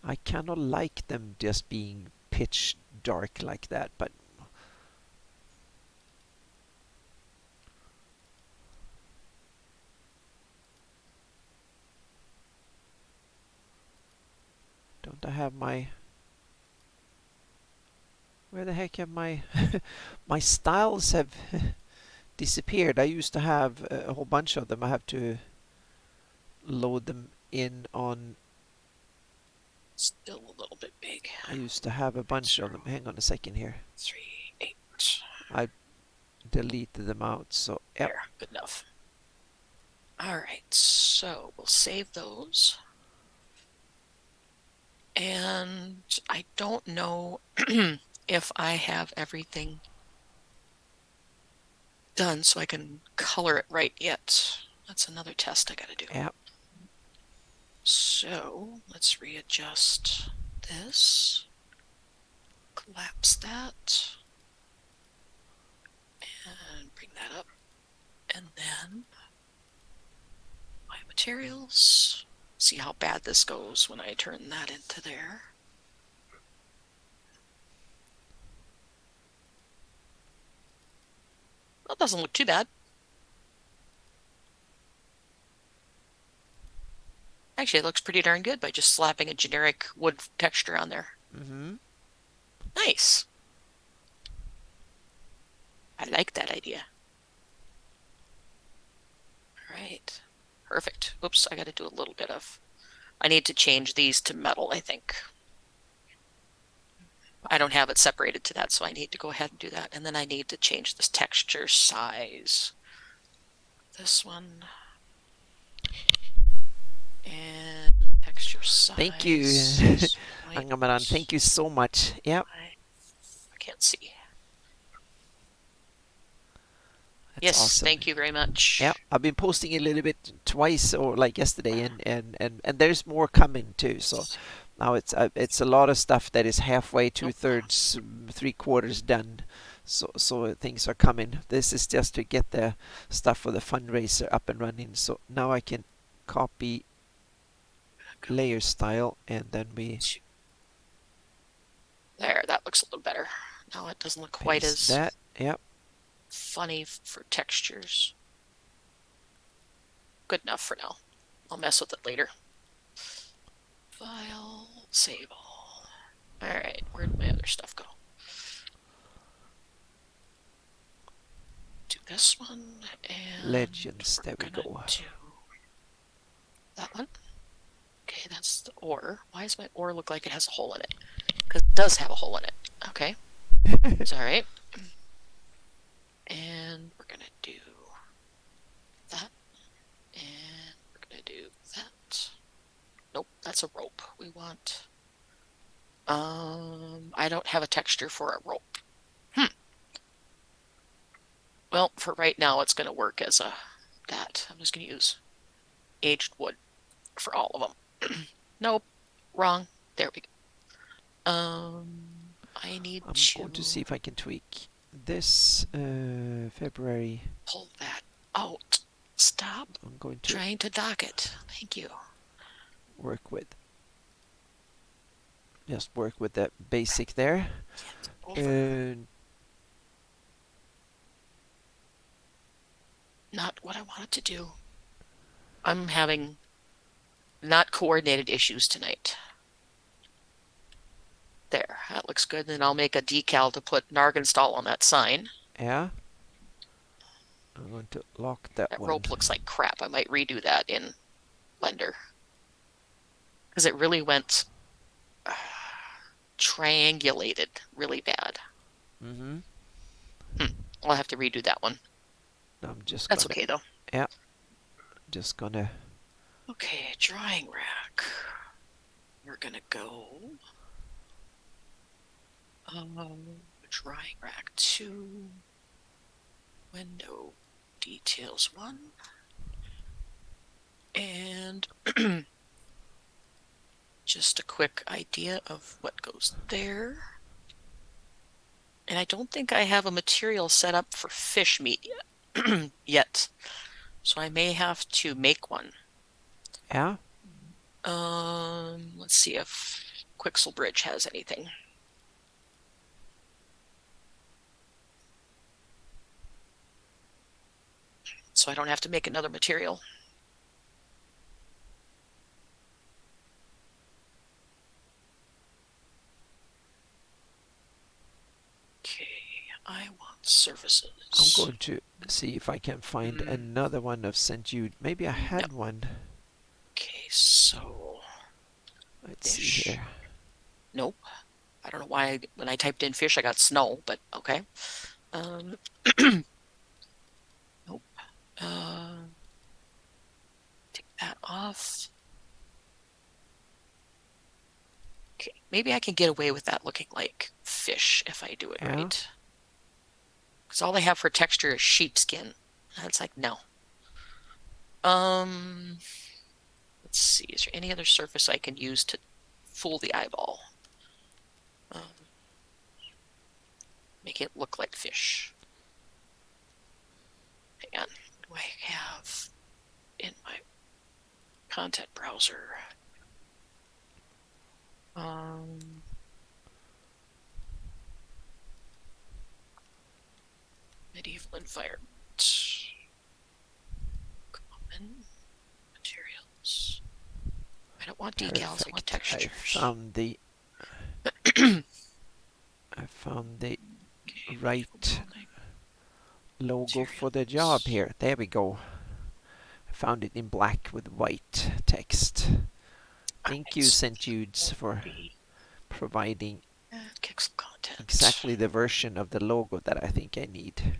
I cannot like them just being pitch dark like that, but my where the heck have my my styles have disappeared. I used to have a whole bunch of them. I have to load them in on. Still a little bit big. I used to have a bunch of them. Hang on a second here. 3, 8. I deleted them out. So yep. There, good enough. All right, so we'll save those. And I don't know if I have everything done so I can color it right yet. That's another test I gotta do. Yep. So let's readjust this, collapse that, and bring that up. And then my materials. See how bad this goes when I turn that into there. Well, it doesn't look too bad. Actually, it looks pretty darn good by just slapping a generic wood texture on there. Mm-hmm. Nice. I like that idea. All right. Perfect. Oops, I got to do a little bit of... I need to change these to metal, I think. I don't have it separated to that, so I need to go ahead and do that. And then I need to change this texture size. This one. And texture size. Thank you, Angamaran. Thank you so much. Yep. I can't see. That's yes, awesome. Thank you very much. Yeah, I've been posting a little bit twice or like yesterday, and there's more coming too. So now it's a lot of stuff that is halfway, two-thirds, three-quarters done. So things are coming. This is just to get the stuff for the fundraiser up and running. So now I can copy layer style, and then we there. That looks a little better. Now it doesn't look quite as that. Yep. Funny for textures. Good enough for now. I'll mess with it later. File, save all. All right, where'd my other stuff go? Do this one and Legends. There we go. Do that one. Okay, that's the ore. Why does my ore look like it has a hole in it? Because it does have a hole in it. Okay, it's all right. And we're gonna do that, and we're gonna do that. Nope, that's a rope. We want. I don't have a texture for a rope. Well, for right now, it's gonna work as a that. I'm just gonna use aged wood for all of them. Nope, wrong. There we go. I need I'm going to see if I can tweak this February. Pull that out. Stop. I'm going to trying to dock it. Thank you. Work with. Just work with that basic there. Not what I wanted to do. I'm having not coordinated issues tonight. There, that looks good. Then I'll make a decal to put Nargenstall on that sign. Yeah. I'm going to lock that one. That rope looks like crap. I might redo that in Blender. Because it really went triangulated really bad. Mm-hmm. I'll have to redo that one. I'm just That's okay though. Yeah. Just gonna. Okay, drying rack. We're gonna go. Drying rack 2. Window details 1. And just a quick idea of what goes there. And I don't think I have a material set up for fish meat yet. So I may have to make one. Yeah. Let's see if Quixel Bridge has anything. So I don't have to make another material. I want I'm surfaces. going to see if I can find Mm, another one of St. Jude. Maybe I no. had one. Okay, so Let's see fish. here. Nope. I don't know why when I typed in fish, I got snow, but okay. Um, nope. Uh, take that off. Okay, maybe I can get away with that looking like fish if I do it Yeah. right. Because all they have for texture is sheepskin. That's like, no. Um, let's see. Is there any other surface I can use to fool the eyeball? Um, make it look like fish. Hang on. What do I have in my content browser? Um, medieval environment. Common materials. I don't want decals, I want Perfect. I textures. found the I found the Okay, medieval right building logo for the job materials. here. There we go. I found it in black with white text. Thank you, Alright, St. Jude's, for the providing pixel content. exactly the version of the logo that I think I need.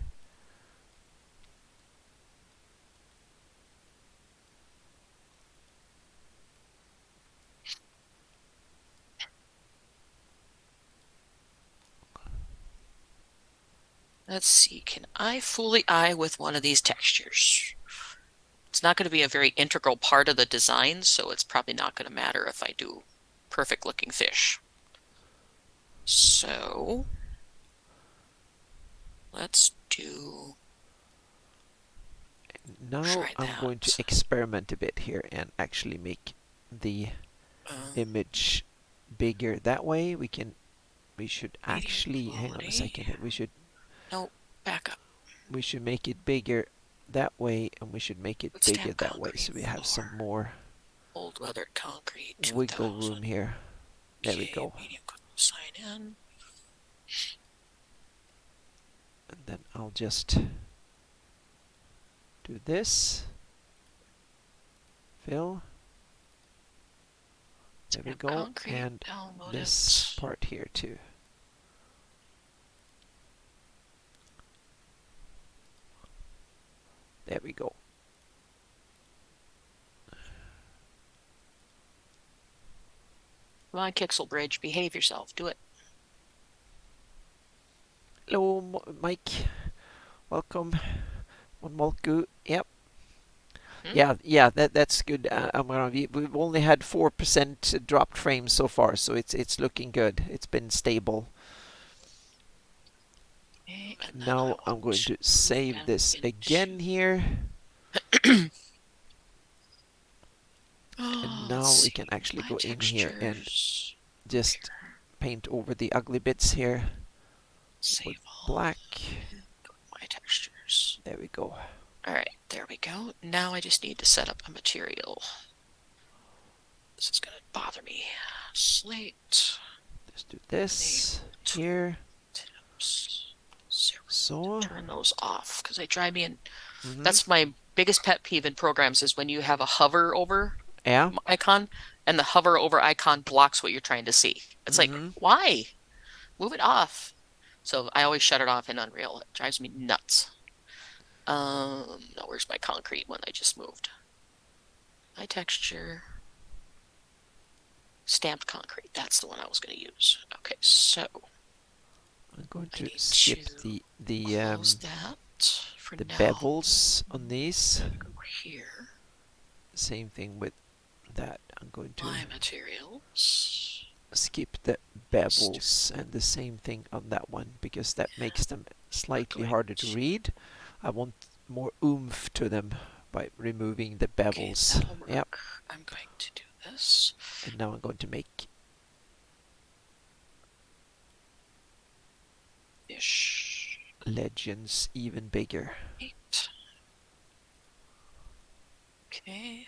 Let's see, can I fool the eye with one of these textures? It's not going to be a very integral part of the design, so it's probably not going to matter if I do perfect looking fish. So let's do Now try I'm going to that. experiment a bit here and actually make the Um, image bigger. That way we should medium actually, hang on a quality. second here, No, back up. we should make it bigger that way, and we should make it Wood bigger stamp that way so concrete we have floor. some more Old weathered concrete wiggle 2000. room here. There we Okay, go. medium sign in. And then I'll just do this. Fill. There we Stamp go. concrete, And download this it. part here too. There we go. Come on, Kixel Bridge, behave yourself. Do it. Hello, Mike. Welcome. One Molku. Yep. Hmm? Yeah. That's good. We've only had 4% dropped frames so far, so it's looking good. It's been stable. Okay, and then I Now I'm want going to to move save them this again into. here, and Oh, let's now we see. can actually My go in here and textures. Up just here. paint over the ugly bits here with Save all. black. And go to my textures. There we go. All right, there we go. Now I just need to set up a material. This is going to bother me. Slate. Just do this Enable here. tips. Zero. So, Turn those off because they drive me in. hmm That's my biggest pet peeve in programs is when you have a hover over yeah, icon and the hover over icon blocks what you're trying to see. It's like, hmm why? Move it off. So I always shut it off in Unreal. It drives me nuts. Now where's my concrete one I just moved? My texture, stamped concrete. That's the one I was going to use. Okay, so I'm going I to need skip to the close that for the now. bevels on these. Go here. Same thing with that. I'm going to My materials. skip the bevels and the same thing on that one because that makes them We're slightly going harder to to. read. I want more oomph to them by removing the Okay, bevels. that'll Yep. work. I'm going to do this. And now I'm going to make Ish. legends even bigger. 8. Okay.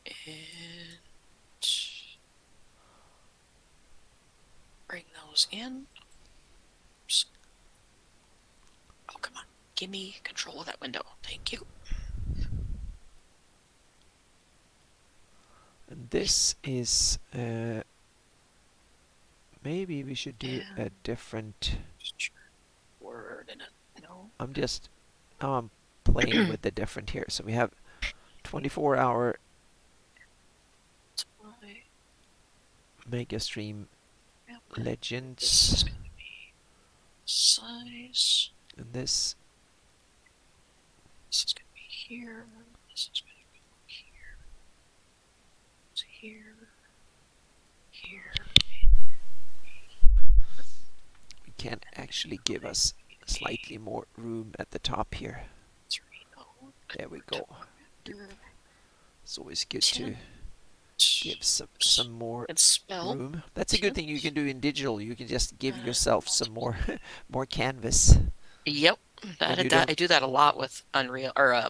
And bring those goes in. Oops. Oh, come on. Give me control of that window. Thank you. And this is maybe we should do a And different. word in it. No. I'm just now I'm playing with the different here. So we have 24-hour Supply. Mega Stream This is Legends, going to be size. and this This is going to be here. This is going to go here. It's here. Here. we can actually give us slightly more room at the top here. 3. There we go. It's always good to 10. give some more And spell. room. That's a good thing you can do in digital. You can just give yourself some multiple. more canvas. Yep. And you That don't. I do that a lot with Unreal or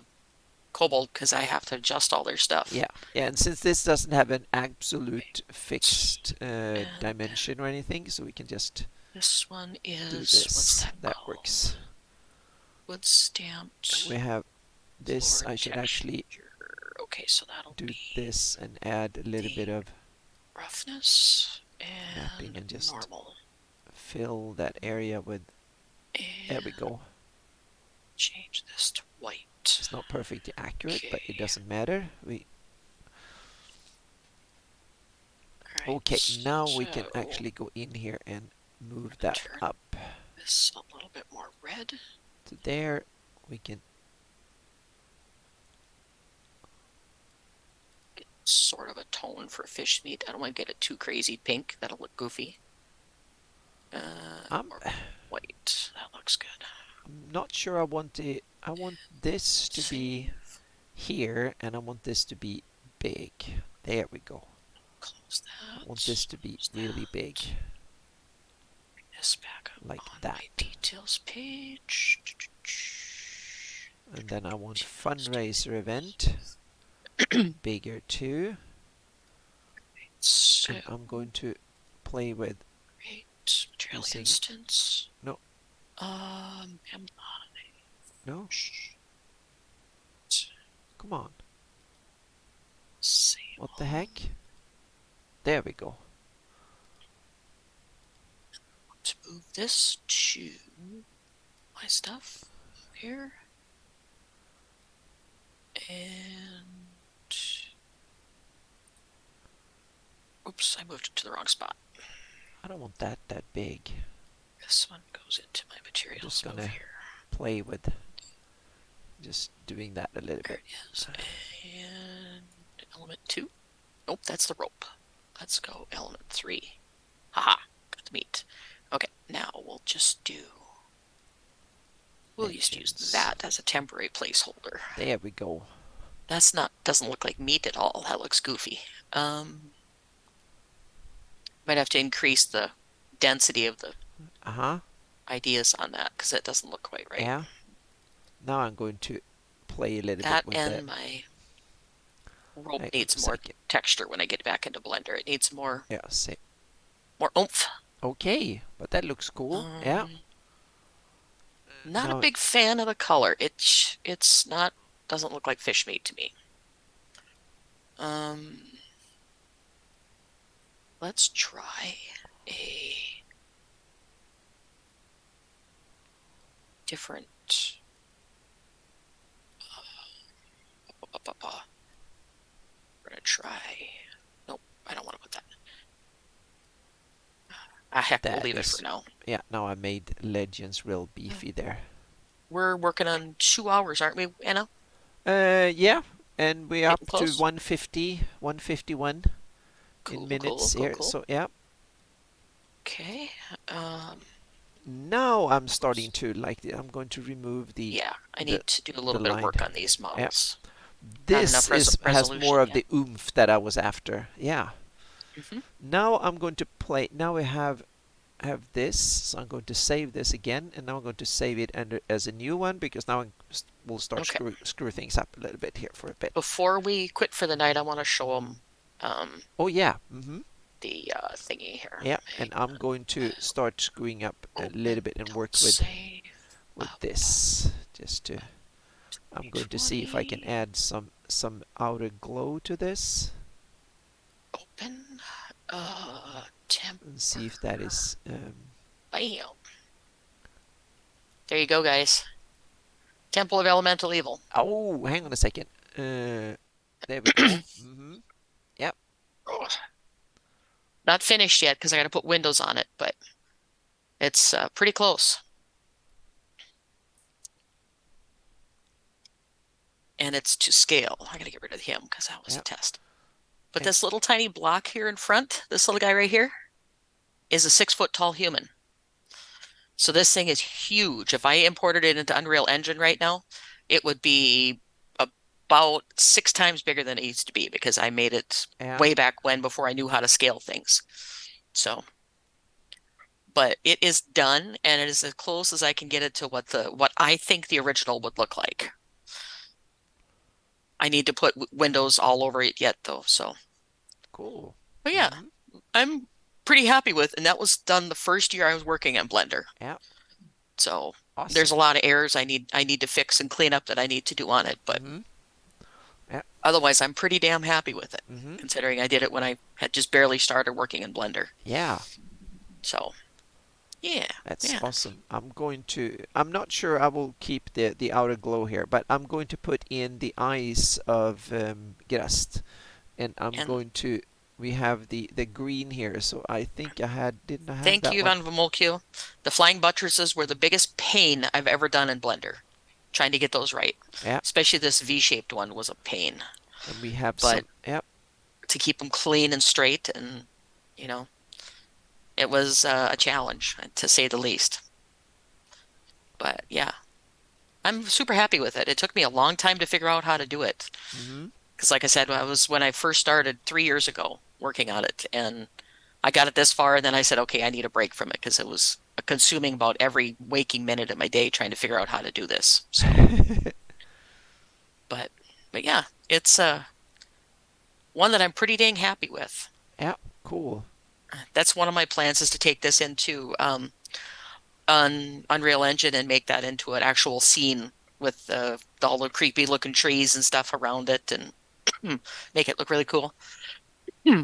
Cobalt because I have to adjust all their stuff. Yeah, yeah. And since this doesn't have an absolute Okay. fixed And dimension or anything, so we can just this one do is what's this. that That called? works. Wood stamped We have this. floor I should actually texture. Okay, so that'll do be this and add a little bit the of roughness mapping and and just normal. fill that area with. There we And go. change this to white. It's not perfectly accurate, but it Okay. doesn't matter. All Okay, right. now we can So actually go in here and move I'm gonna that turn up this a little bit more red. to there. We can Get sort of a tone for fish meat. I don't want to get it too crazy pink. That'll look goofy. I'm Or white. That looks good. I'm not sure I want it. I want this to be Save. here, and I want this to be big. There we go. Close I that. want this to be Close really that. big, Bring this back up like on that. my details page. And then I want fundraiser event bigger too. So And I'm going to play with create material using instance. no am no. Come on. save. What the heck? There we go. To move this to my stuff here. And oops, I moved it to the wrong spot. I don't want that big. This one goes into my I'm materials just over gonna here. play with just doing that a little There bit. it is. And element 2. Nope, that's the rope. Let's go element 3. Haha, got the meat. Okay, now we'll just do. We'll just use that as a temporary placeholder. There we go. That's not doesn't look like meat at all. That looks goofy. Might have to increase the density of the ideas on that because it doesn't look quite right. Yeah. Now I'm going to play a little That bit with and that. my rope Hang needs more texture when I get back into Blender. It needs more more oomph. Okay, but that looks cool. Yeah. Not Now a big fan of the color. It's not doesn't look like fish meat to me. Let's try a different. We're gonna try. Nope, I don't want to put that. We'll leave it for now. Yeah, now I made Legends real beefy there. We're working on 2 hours, aren't we, Anna? Yeah, and we're up to close? 150, 151 in minutes here. Cool. So yeah. Okay. Now I'm starting to like it. I'm going to remove the. Yeah, I need to do a little bit of work on these models. Yeah. This has more of yet. the oomph that I was after. Yeah. Now I'm going to play. Now we have this, so I'm going to save this again, and now I'm going to save it under as a new one because now we'll start screw things up a little bit here for a bit. Before we quit for the night, I want to show them. Oh yeah. the thingy here. Yeah, and Hang I'm on. going to start screwing up a little Open. bit and Don't work with save. Up. this. Just to, I'm going to see if I can 2020. add some outer glow to this Open. Temp. and see if that is. Bam. There you go, guys. Temple of Elemental Evil. Oh, hang on a second. There we go. Yep. Not finished yet because I got to put windows on it, but it's pretty close. And it's to scale. I got to get rid of him because that was a Yep. test. But And this little tiny block here in front, this little guy right here, is a 6 foot tall human. So this thing is huge. If I imported it into Unreal Engine right now, it would be about 6 times bigger than it used to be because I made it yeah, way back when before I knew how to scale things. So, but it is done and it is as close as I can get it to what I think the original would look like. I need to put windows all over it yet though. So, cool. but yeah, I'm pretty happy with, and that was done the first year I was working in Blender. Yeah, So there's awesome. a lot of errors I need to fix and clean up that I need to do on it, but Yeah. otherwise I'm pretty damn happy with it, hmm considering I did it when I had just barely started working in Blender. Yeah, So yeah, that's yeah. awesome. I'm not sure I will keep the outer glow here, but I'm going to put in the eyes of Grast, and I'm And going to. We have the green here, so I think I had didn't I have thank that you, one? Van Vomolkio. The flying buttresses were the biggest pain I've ever done in Blender, trying to get those right. Yeah, Especially this V-shaped one was a pain, and we have but some. Yep. to keep them clean and straight and you know, it was a challenge to say the least. But yeah, I'm super happy with it. It took me a long time to figure out how to do it. hmm Because like I said, I was when I first started 3 years ago working on it, and I got it this far, and then I said, okay, I need a break from it because it was consuming about every waking minute of my day trying to figure out how to do this. So, but but yeah, it's one that I'm pretty dang happy with. Yeah, cool. That's one of my plans is to take this into Unreal Engine and make that into an actual scene with all the creepy looking trees and stuff around it and make it look really cool. Hmm.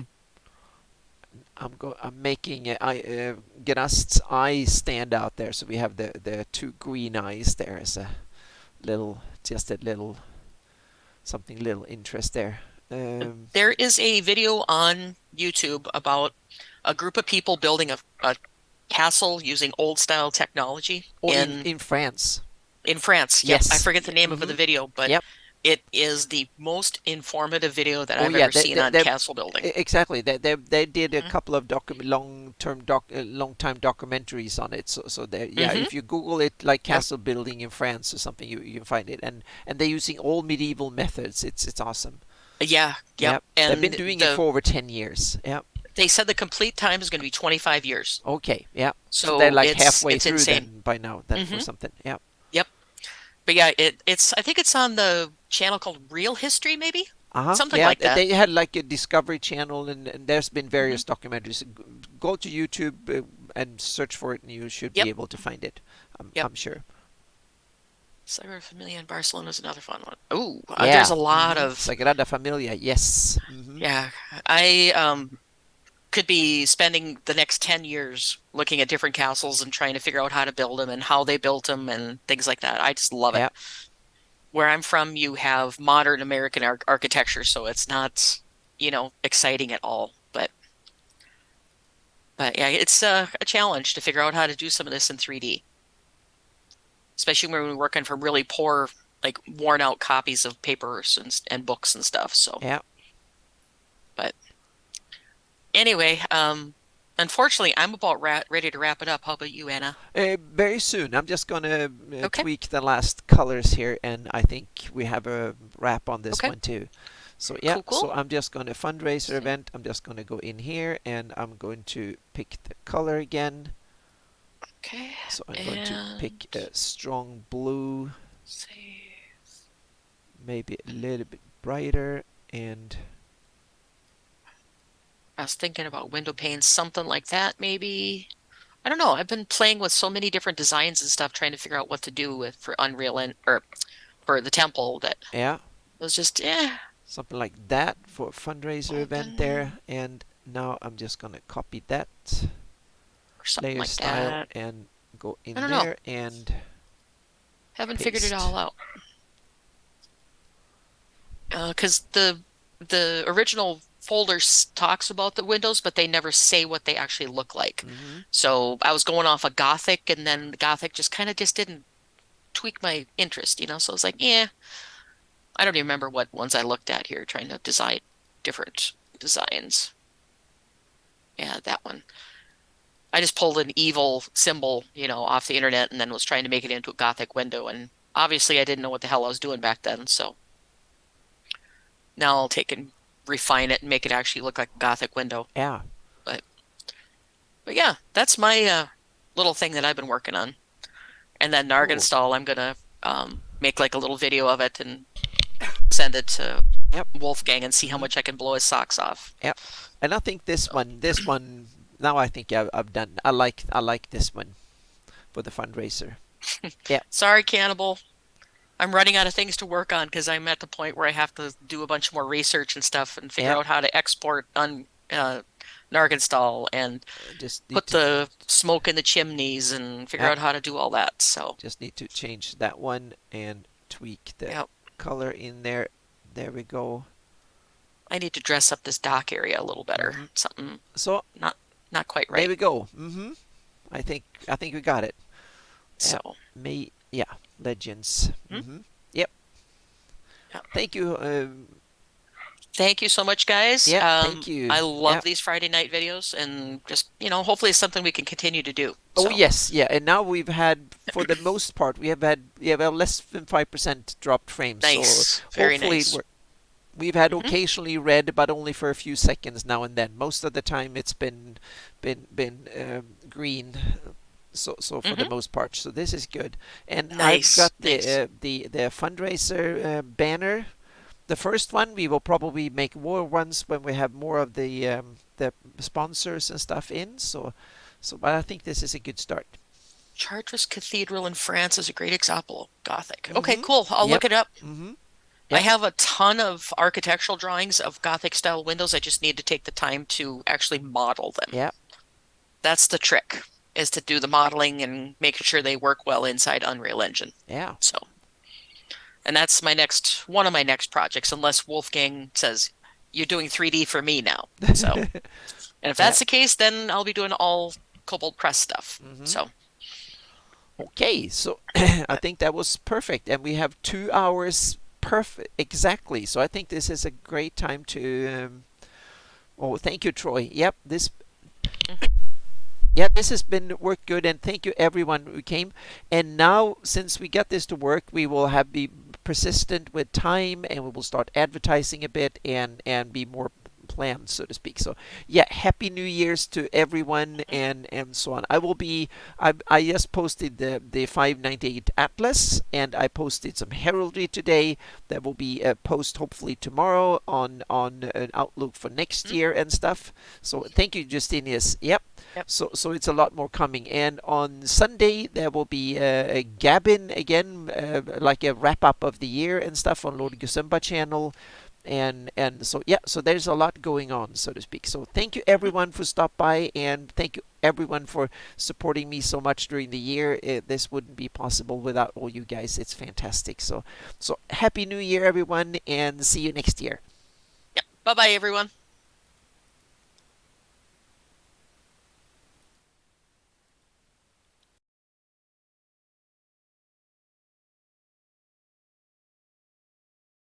I'm making Gnast's eyes stand out there, so we have the two green eyes there as a little, just a little something little interest there. There is a video on YouTube about a group of people building a castle using old style technology Oh, in France. in France. Yep, I Yes. forget the Yeah, name of the video, but Yep. it is the most informative video that Oh I've yeah. ever seen on castle building. Exactly. They did a Hmm. couple of long time documentaries on it. So they, yeah, Hmm. if you Google it like Yep. castle building in France or something, you can find it. And they're using all medieval methods. It's awesome. Yeah. Yep. Yep. They've been And doing it for over 10 years. Yep. they said the complete time is going to be 25 years. Okay. Yep. So they're So like it's halfway it's through insane. then by now then or Hmm. something. Yep. Yep. But yeah, it's I think it's on the channel called Real History, maybe? Uh-huh. Something Yeah, like that. they had like a Discovery Channel, and there's been Hmm. various documentaries. Go to YouTube and search for it, and you should be Yep. able to find it. Yep. I'm sure. Cyber Familia in Barcelona is another fun one. Oh, there's Yeah. a lot of Sagrada Familia. Yes. yeah. I could be spending the next 10 years looking at different castles and trying to figure out how to build them and how they built them and things like that. I just love it. Yeah. Where I'm from, you have modern American architecture, so it's not, exciting at all. But yeah, it's a challenge to figure out how to do some of this in 3D, especially when we're working from really poor, like worn out copies of papers and books and stuff. So, Yeah. but anyway, unfortunately, I'm about ready to wrap it up. How about you, Anna? Very soon. I'm just gonna Okay, tweak the last colors here, and I think we have a wrap on this okay, one too. So yeah, cool, cool. so I'm just going to fundraiser So, event. I'm just going to go in here, and I'm going to pick the color again. okay, So I'm going to and pick a strong blue, save. maybe a little bit brighter, and I was thinking about window panes, something like that, maybe. I don't know. I've been playing with so many different designs and stuff, trying to figure out what to do with for Unreal and or for the temple that Yeah, it was just something like that for a fundraiser event open there. And now I'm just gonna copy that or something layer like style that. and go I in don't know. there and Haven't figured it paste. all out. Because the original folder talks about the windows, but they never say what they actually look like. Mm-hmm. So I was going off of Gothic, and then the Gothic just kind of just didn't tweak my interest, you know? So I was like, yeah, I don't even remember what ones I looked at here trying to design different designs. Yeah, that one. I just pulled an evil symbol, off the internet and then was trying to make it into a Gothic window. And obviously I didn't know what the hell I was doing back then. So now I'll take and refine it and make it actually look like a Gothic window. Yeah, But but yeah, that's my little thing that I've been working on. And then cool. Nargenstall, I'm gonna make like a little video of it and send it to Yep. Wolfgang and see how Mm-hmm. much I can blow his socks off. Yep. And I think So, this one. Now I think I've done. I like this one for the fundraiser. Yeah. sorry, Cannibal. I'm running out of things to work on because I'm at the point where I have to do a bunch more research and stuff and figure Yeah. out how to export on Nargenstall and Just need put to the smoke in the chimneys and figure yeah. out how to do all that. So, Just need to change that one and tweak the yeah, color in there. There we go. I need to dress up this dock area a little better. Mm-hmm. Something So not quite there right. we go. I think we got it. So, May yeah. Legends. hmm, Yep. yeah. Thank you. Thank you so much, guys. Yeah. Thank you. I Yeah. love these Friday night videos and just, hopefully it's something we can continue to do. Oh So, yes, yeah, and now we've had, for the most part, we have a less than 5% dropped frames. So nice. Very hopefully nice. we've had Hmm. occasionally red, but only for a few seconds now and then. Most of the time, it's been green. So for the Hmm. most part, so this is good. And I've Nice. got Nice. the fundraiser banner. The first one we will probably make more ones when we have more of the sponsors and stuff in. But I think this is a good start. Chartres Cathedral in France is a great example of Gothic. Okay, Mm-hmm. cool. I'll Yep. look it up. Mm-hmm. I Yep. have a ton of architectural drawings of Gothic style windows. I just need to take the time to actually model them. Yep. That's the trick, is to do the modeling and making sure they work well inside Unreal Engine. Yeah. So, and that's one of my next projects, unless Wolfgang says, you're doing 3D for me now. So, and if Yeah. that's the case, then I'll be doing all Cobalt Press stuff. Mm-hmm. So, Okay. So I but think that was perfect, and we have 2 hours perfect exactly. So I think this is a great time to. Oh, thank you, Troy. Yep. mhm, Yeah, this has been worked good, and thank you everyone who came. And now, since we got this to work, we will have be persistent with time, and we will start advertising a bit and be more planned, so to speak. So, yeah, happy New Year's to everyone, mhm, and so on. I just posted the 598 Atlas, and I posted some heraldry today. There will be a post hopefully tomorrow on an outlook for next mhm, year and stuff. So, thank you, Justinius. Yep. yep. So it's a lot more coming. And on Sunday there will be a Gabin again, like a wrap up of the year and stuff on Lord Gusumba channel. And so yeah, so there's a lot going on, so to speak. So thank you Mhm. everyone for stop by, and thank you everyone for supporting me so much during the year. This wouldn't be possible without all you guys. It's fantastic. So happy New Year everyone, and see you next year. Yep. Bye bye, everyone.